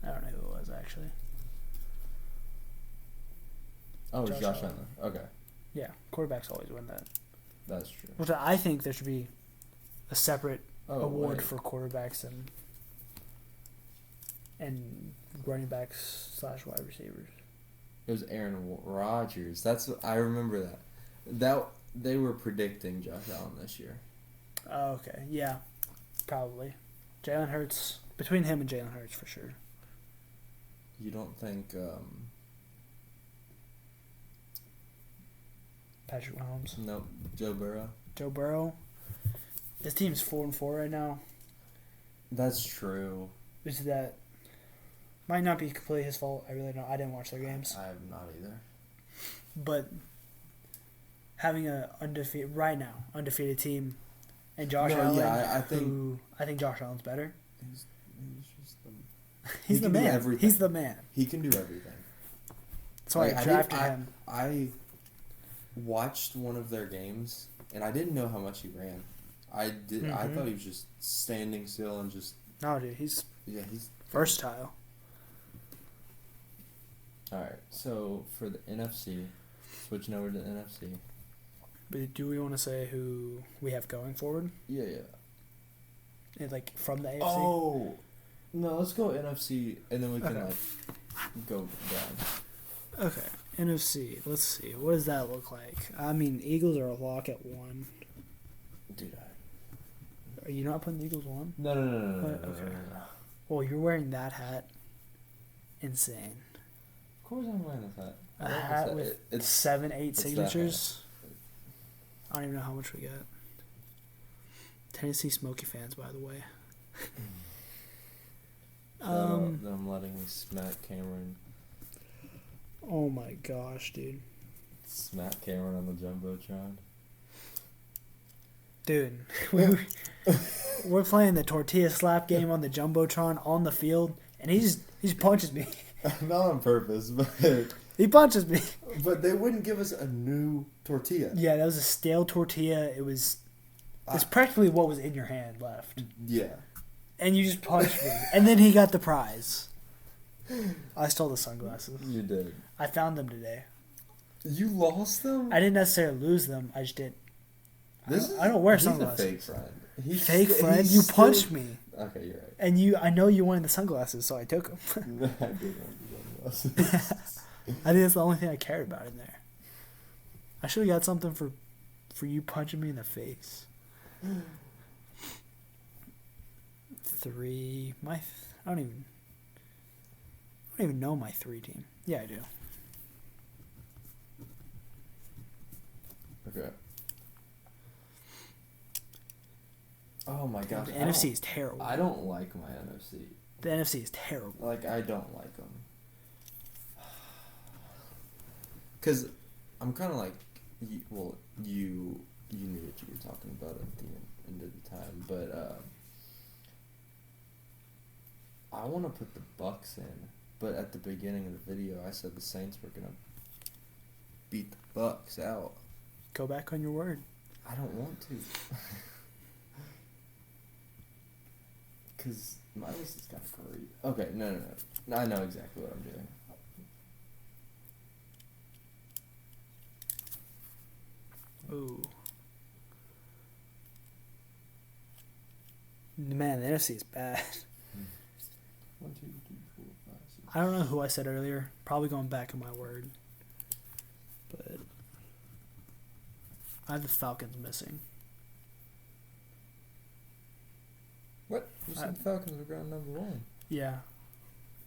I don't know who it was actually. Oh, it was Josh Allen. Okay. Yeah, quarterbacks always win that. That's true. Which I think there should be a separate award for quarterbacks and running backs / wide receivers. It was Aaron Rodgers. I remember that. They were predicting Josh Allen this year. Oh, okay. Yeah, probably. Jalen Hurts, between him and Jalen Hurts for sure. You don't think Patrick Mahomes. Nope. Joe Burrow. Joe Burrow. His team's 4-4 right now. That's true. Which is that might not be completely his fault. I really don't. I didn't watch their games. I have not either. But having a undefeated team, and Josh Allen, I think Josh Allen's better. He's just he's the man. He's the man. He can do everything. That's why I drafted him. I watched one of their games, and I didn't know how much he ran. I thought he was just standing still and just. No, dude, he's versatile. All right, so for the NFC, switching over to the NFC. But do we want to say who we have going forward? Yeah. Like from the AFC. Oh, no, let's go NFC, and then we can go down. Okay, NFC. Let's see. What does that look like? I mean, Eagles are a lock at 1. Dude, are you not putting the Eagles 1? No. Okay. Well, you're wearing that hat. Insane. Of course I'm wearing this hat. A hat with 7-8 signatures. I don't even know how much we got. Tennessee Smoky fans, by the way. I'm letting me smack Cameron. Oh my gosh, dude. Smack Cameron on the Jumbotron. Dude, we're playing the tortilla slap game on the Jumbotron on the field, and he just punches me. Not on purpose, but he punches me. But they wouldn't give us a new tortilla. Yeah, that was a stale tortilla. It's practically what was in your hand left. Yeah. And you just punched me. And then he got the prize. I stole the sunglasses. You did. I found them today. You lost them? I didn't necessarily lose them. I just did. I don't wear sunglasses. He's a fake friend. Fake friend? You punched me. Okay, you're right. And I know you wanted the sunglasses, so I took them. I did want the sunglasses. I think that's the only thing I cared about in there. I should have got something for you punching me in the face. 3. I don't even know my 3 team. Yeah, I do. Okay. Oh my gosh. The NFC is terrible. I don't like my NFC. The NFC is terrible. Like, I don't like them. Because I'm kind of like, you knew what you were talking about at the end of the time, but I want to put the Bucks in, but at the beginning of the video, I said the Saints were going to beat the Bucks out. Go back on your word. I don't want to. Because my list is kind of great. Okay, no. I know exactly what I'm doing. Ooh. Man, the NFC is bad. 1, 2, 3, 4, 5, 6. I don't know who I said earlier. Probably going back on my word. But I have the Falcons missing. What? You said the Falcons were ground number 1. Yeah.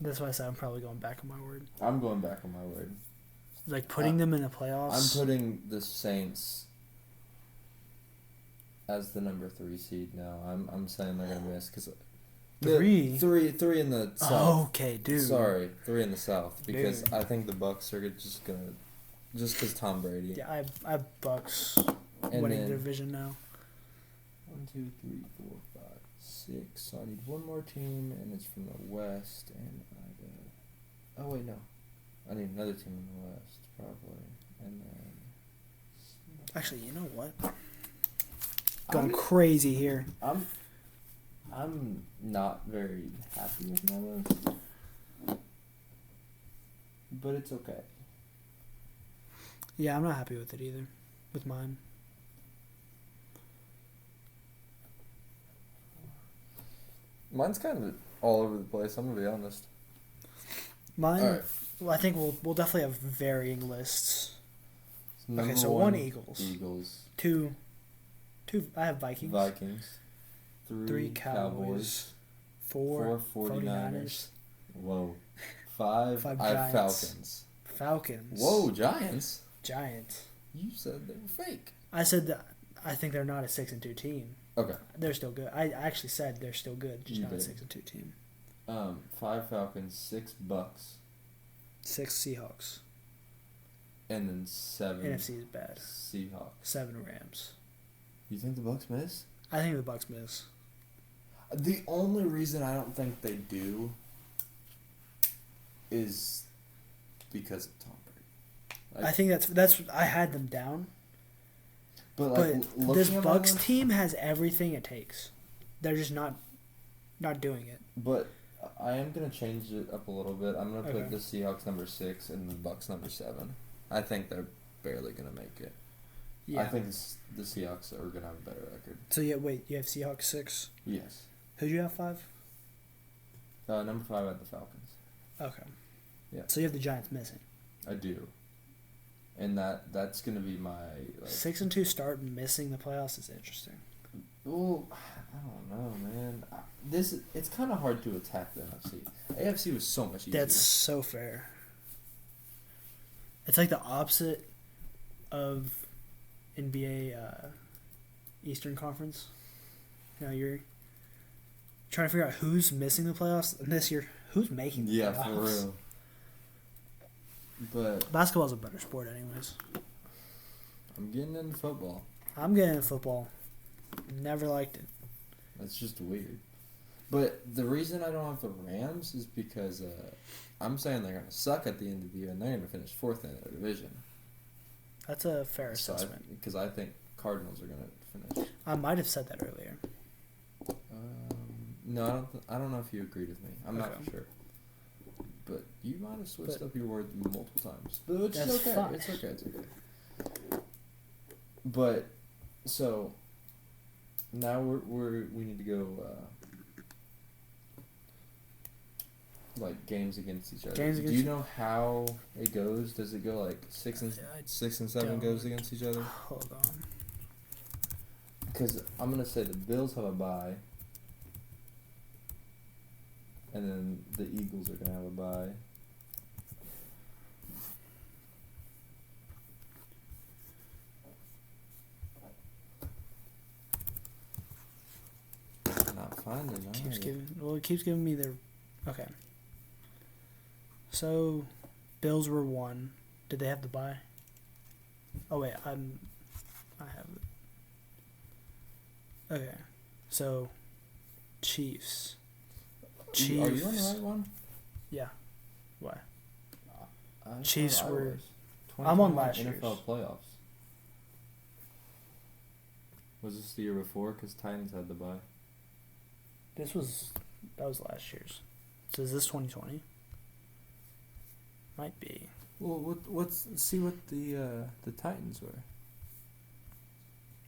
That's why I said I'm probably going back on my word. I'm going back on my word. Like putting them in the playoffs? I'm putting the Saints as the number 3 seed now. I'm saying they're going to miss because 3 in the South. Oh, okay, dude. Sorry, 3 in the South because I think the Bucks are just gonna because Tom Brady. Yeah, I have Bucks winning the division now. 1, 2, 3, 4, 5, 6. So I need one more team, and it's from the West, and I got. Oh wait, no. I need another team in the West probably, and then. Actually, you know what? Going crazy here. I'm not very happy with my list, but it's okay. Yeah, I'm not happy with it either, with mine. Mine's kind of all over the place. I'm gonna be honest. Mine, right. Well, I think we'll definitely have varying lists. Okay, so 1 Eagles. 2. I have Vikings. 3 Cowboys. 4 49ers. Whoa. 5 I have Falcons. Falcons. Whoa, Giants. You said they were fake. I said that I think they're not a 6-2 team. Okay. They're still good. I actually said they're still good, just not a 6-2 team. 5 Falcons, 6 Bucks, 6 Seahawks, and then 7. NFC is bad. Seahawks. 7 Rams. You think the Bucks miss? I think the Bucks miss. The only reason I don't think they do is because of Tom Brady. I think that's I had them down. But this Bucks team has everything it takes. They're just not doing it. But I am going to change it up a little bit. I'm going to put the Seahawks number 6 and the Bucks number 7. I think they're barely going to make it. Yeah. I think the Seahawks are going to have a better record. So, you have Seahawks 6? Yes. Who do you have 5? Number 5 at the Falcons. Okay. Yeah. So you have the Giants missing. I do. And that's going to be my... 6-2 start missing the playoffs is interesting. Well, I don't know, man. It's kind of hard to attack the NFC. AFC was so much easier. That's so fair. It's like the opposite of NBA Eastern Conference. You know, you're trying to figure out who's missing the playoffs, and this year, who's making the playoffs. Yeah, for real. But basketball's a better sport anyways. I'm getting into football. I'm getting into football. Never liked it. That's just weird. But the reason I don't have the Rams is because I'm saying they're going to suck at the end of the year and they're going to finish 4th in their division. That's a fair assessment. Because I think Cardinals are going to finish. I might have said that earlier. No, I don't know if you agreed with me. I'm not sure. But you might have switched up your words multiple times. But it's okay. Fine. It's okay. But so now we need to go like games against each other. Do you know how it goes? Does it go like 6 and 7 goes against each other? Hold on. Because I'm gonna say the Bills have a bye. And then the Eagles are going to have a bye. Not finding it. It keeps giving me their... Okay. So, Bills were 1. Did they have the bye? Oh, wait. I have it. Okay. So, Chiefs... Chiefs. Are you on the right one? Yeah. Why? Chiefs were... I'm on last year's. NFL playoffs. Was this the year before? Because Titans had the bye. That was last year's. So is this 2020? Might be. Well, let's see what the Titans were.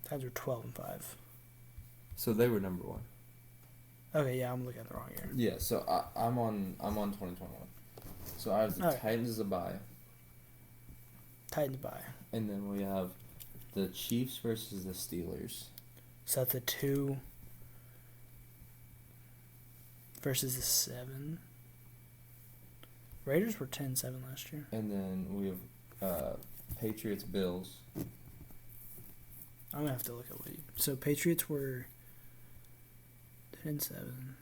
Titans were 12-5. So they were number 1. Okay, yeah, I'm looking at the wrong year. Yeah, so I'm on 2021. So I have the Titans as a bye. Titans bye. And then we have the Chiefs versus the Steelers. So that's a 2 versus the 7. Raiders were 10-7 last year. And then we have Patriots Bills. I'm gonna have to look at what. So Patriots were 10-7.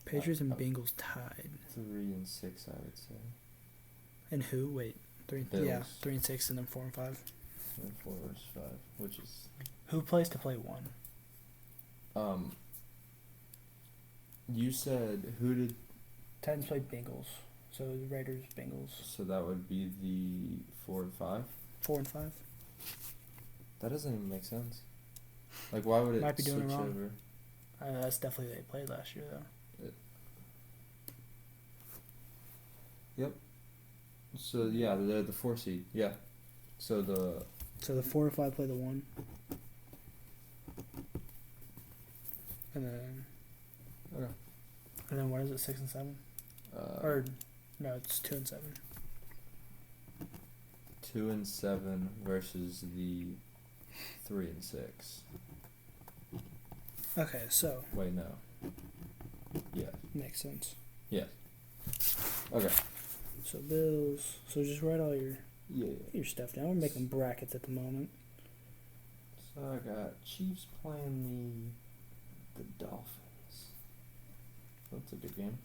Patriots and Bengals tied. 3-6, I would say. And who? Wait, 3. Bills. Yeah, 3-6, and then 4-5. 4 versus 5, which is. Who plays to play 1? You said who did? Titans played Bengals, so the Raiders, Bengals. So that would be the 4 and 5. 4 and 5. That doesn't even make sense. Like, why would it might be doing switch it wrong. over? That's definitely they played last year, though. Yep. So yeah, they're the 4 seed. Yeah. So the 4 and 5 play the 1. And then. Okay. And then what is it? 6 and 7. Or no, it's 2 and 7. 2 and 7 versus the 3 and 6. Okay, so. Wait, no. Yeah. Makes sense. Yeah. Okay. So Bills. So just write all your. Yeah. Get your stuff down. We're making brackets at the moment. So I got Chiefs playing the Dolphins. That's a good game.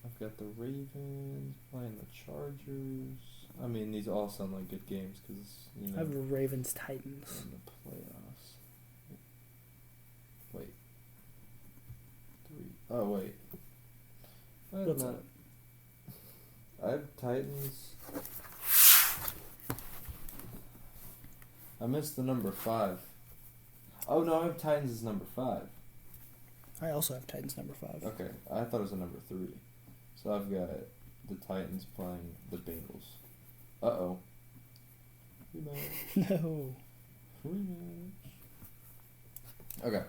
I've got the Ravens playing the Chargers. I mean, these all sound like good games because, I have the Ravens Titans. In the playoffs. Wait. 3. Oh, wait. What's up? I have Titans. I missed the number 5. Oh, no, I have Titans as number 5. I also have Titans number 5. Okay, I thought it was a number 3. So I've got the Titans playing the Bengals. Uh-oh. Rematch. No. Rematch. Okay.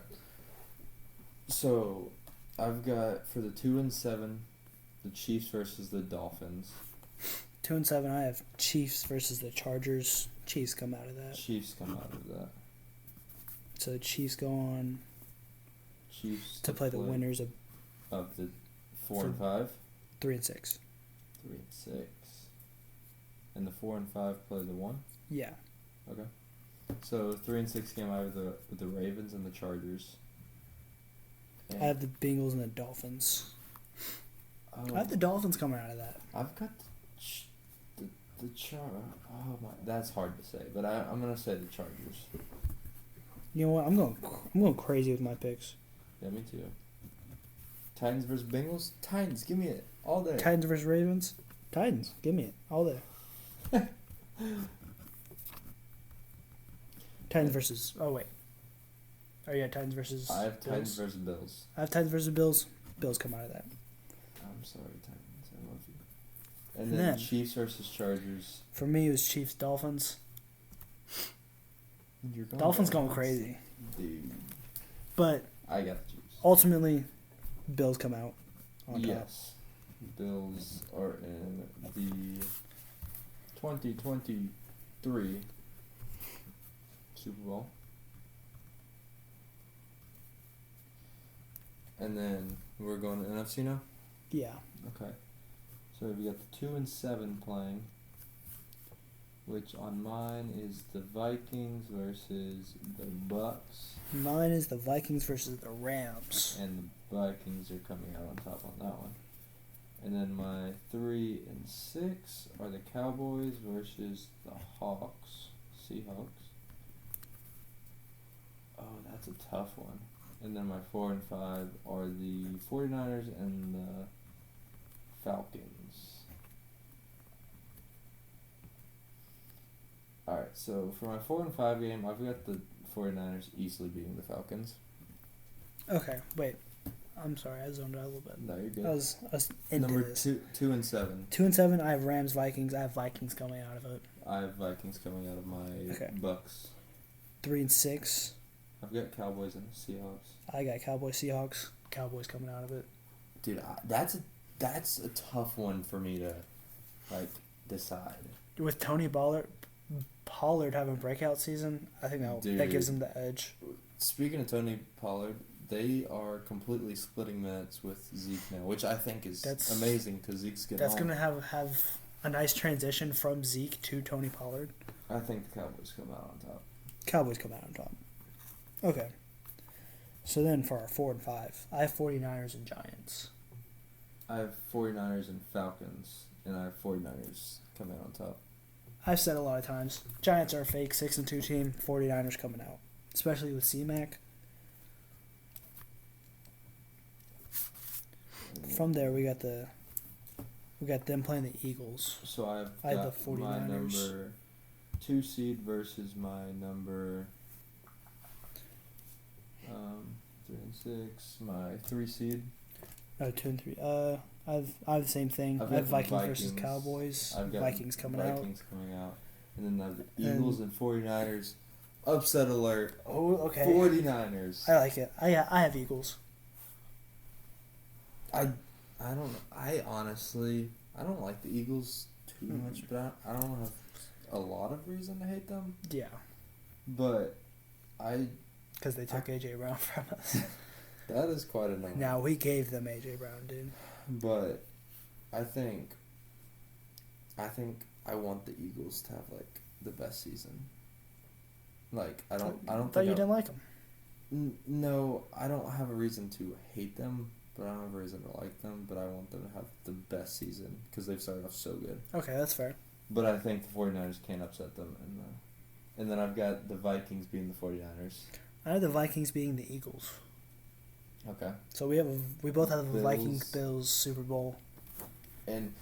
So, I've got, for the 2-7, the Chiefs versus the Dolphins. 2-7, I have Chiefs versus the Chargers. Chiefs come out of that. Chiefs come out of that. So the Chiefs go on Chiefs to play the winners of the 4 and 5. 3 and 6. 3 and 6. And the 4 and 5 play the 1? Yeah. Okay. So 3 and 6 came out with the Ravens and the Chargers. And I have the Bengals and the Dolphins. Oh, I have the Dolphins coming out of that. I've got the Oh my, that's hard to say, but I'm gonna say the Chargers. You know what? I'm going crazy with my picks. Yeah, me too. Titans versus Bengals. Titans, give me it all day. Titans versus Ravens. Titans, give me it all day. Titans versus. Oh wait. Oh yeah, Titans versus. I have Bills. Titans versus Bills. I have Titans versus Bills. Bills come out of that. I'm sorry, Titans. I love you. And then Chiefs versus Chargers. For me, it was Chiefs Dolphins. Dolphins going crazy. Dude. But I got the Chiefs. Ultimately, Bills come out on top. Yes. Bills are in the 2023 Super Bowl. And then we're going to NFC now? Yeah. Okay. So we got the 2-7 playing, which on mine is the Vikings versus the Bucks. Mine is the Vikings versus the Rams. And the Vikings are coming out on top on that one. And then my 3 and 6 are the Cowboys versus the Seahawks. Oh, that's a tough one. And then my 4 and 5 are the 49ers and the Falcons. Alright, so for my 4 and 5 game, I've got the 49ers easily beating the Falcons. Okay, wait. I'm sorry, I zoned out a little bit. No, you're good. I was into Number this. 2 and 7. 2 and 7, I have Rams, Vikings. I have Vikings coming out of it. I have Vikings coming out of my Bucks. 3 and 6. I've got Cowboys and Seahawks. I got Cowboys, Seahawks. Cowboys coming out of it. Dude, that's a tough one for me to decide. With Tony Pollard having a breakout season, I think that gives him the edge. Speaking of Tony Pollard, they are completely splitting minutes with Zeke now, which I think is amazing because Zeke's getting That's going to have a nice transition from Zeke to Tony Pollard. I think the Cowboys come out on top. Cowboys come out on top. Okay. So then for our 4 and 5, I have 49ers and Giants. I have 49ers and Falcons, and I have 49ers coming out on top. I've said a lot of times, Giants are a fake 6-2 team, 49ers coming out. Especially with C-Mac. From there, we got them playing the Eagles. So I have the 49ers. My number 2 seed versus my number 3 and 6. My 3 seed. Oh, 2 and 3. I have the same thing. I have Vikings versus Cowboys. I've got Vikings coming out. And then I have the Eagles and 49ers. Upset alert. Oh, okay. 49ers. I like it. I have Eagles. I don't know. I honestly, I don't like the Eagles too much, but I don't have a lot of reason to hate them. Yeah. But because they took A.J. Brown from us. That is quite annoying. Now, we gave them A.J. Brown, dude. But I think I think I want the Eagles to have like the best season. Like I don't thought you didn't like them. No, I don't have a reason to hate them, but I don't have a reason to like them. But I want them to have the best season because they've started off so good. Okay, that's fair. But I think the 49ers can't upset them, and then I've got the Vikings being the 49ers. I have the Vikings being the Eagles. Okay. So we both have the Vikings Bills Super Bowl. And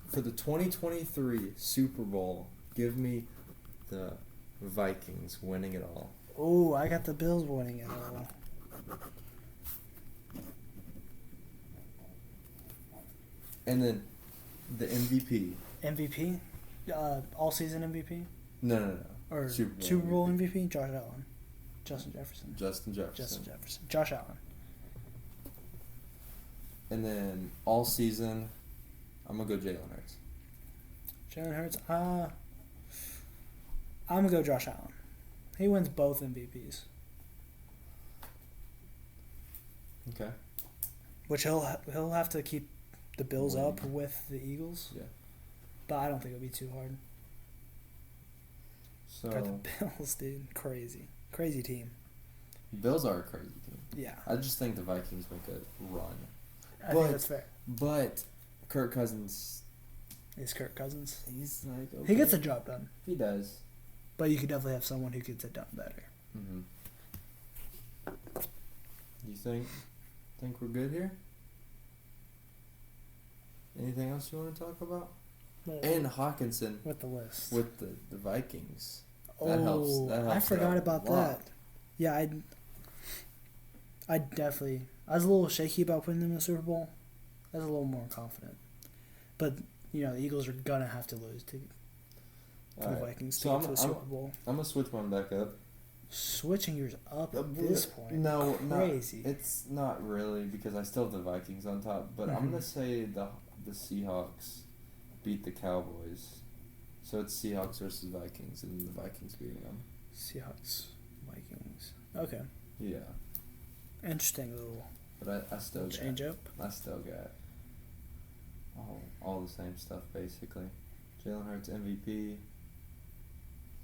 for the 2023 Super Bowl, give me the Vikings winning it all. Oh, I got the Bills winning it all. And then the MVP. MVP? All season MVP? No. Or Super Bowl MVP? Josh Allen. Justin Jefferson. Josh Allen. And then all season, I'm going to go Jalen Hurts. Jalen Hurts? I'm going to go Josh Allen. He wins both MVPs. Okay. Which he'll have to keep the Bills up with the Eagles. Yeah. But I don't think it'll be too hard. So got the Bills, dude. Crazy team. Bills are a crazy team. Yeah. I just think the Vikings make a run. I think that's fair. But Kirk Cousins. Is Kirk Cousins? He's like, okay. He gets the job done. He does. But you could definitely have someone who gets it done better. Mm-hmm. You think we're good here? Anything else you want to talk about? And Hawkinson with the list with the Vikings. That helps. I forgot about that. Yeah, I definitely. I was a little shaky about putting them in the Super Bowl. I was a little more confident, but the Eagles are gonna have to lose to the Vikings to get to the Super Bowl. I'm gonna switch one back up. Switching yours up at this point? No, crazy. It's not really because I still have the Vikings on top, but I'm gonna say the Seahawks beat the Cowboys. So it's Seahawks versus Vikings, and the Vikings beating them. Seahawks, Vikings. Okay. Yeah. Interesting little. But I still change up. I still got all the same stuff basically. Jalen Hurts MVP,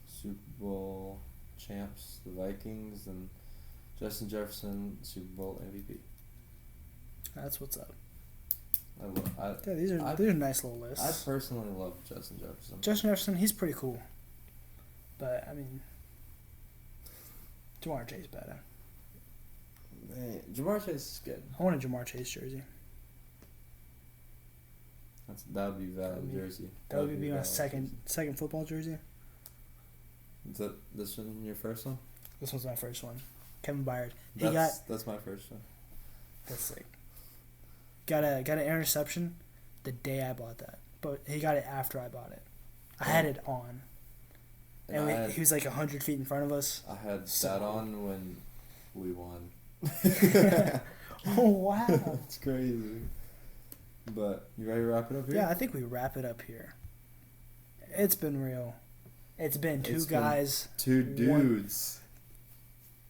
Super Bowl champs, the Vikings, and Justin Jefferson Super Bowl MVP. That's what's up. These are nice little lists. I personally love Justin Jefferson. Justin Jefferson, he's pretty cool. But, I mean, Jamar Chase better. Man, Jamar Chase is good. I want a Jamar Chase jersey. That would be valid jersey. That would be my second football jersey. Is that this one your first one? This one's my first one. Kevin Byard. That's my first one. That's sick. Got an interception the day I bought that, but he got it after I bought it. I had it on, and he was like 100 feet in front of us. I had that on when we won. Oh wow, it's crazy. But you ready to wrap it up here? Yeah, I think we wrap it up here. It's been real. It's been two dudes.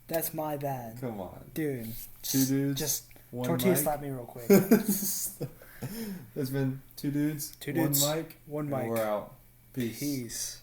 That's my bad. Come on, dude. Two dudes. Just tortilla slap me real quick. There's been two dudes. One mic. One mic. We're out. Peace. Peace.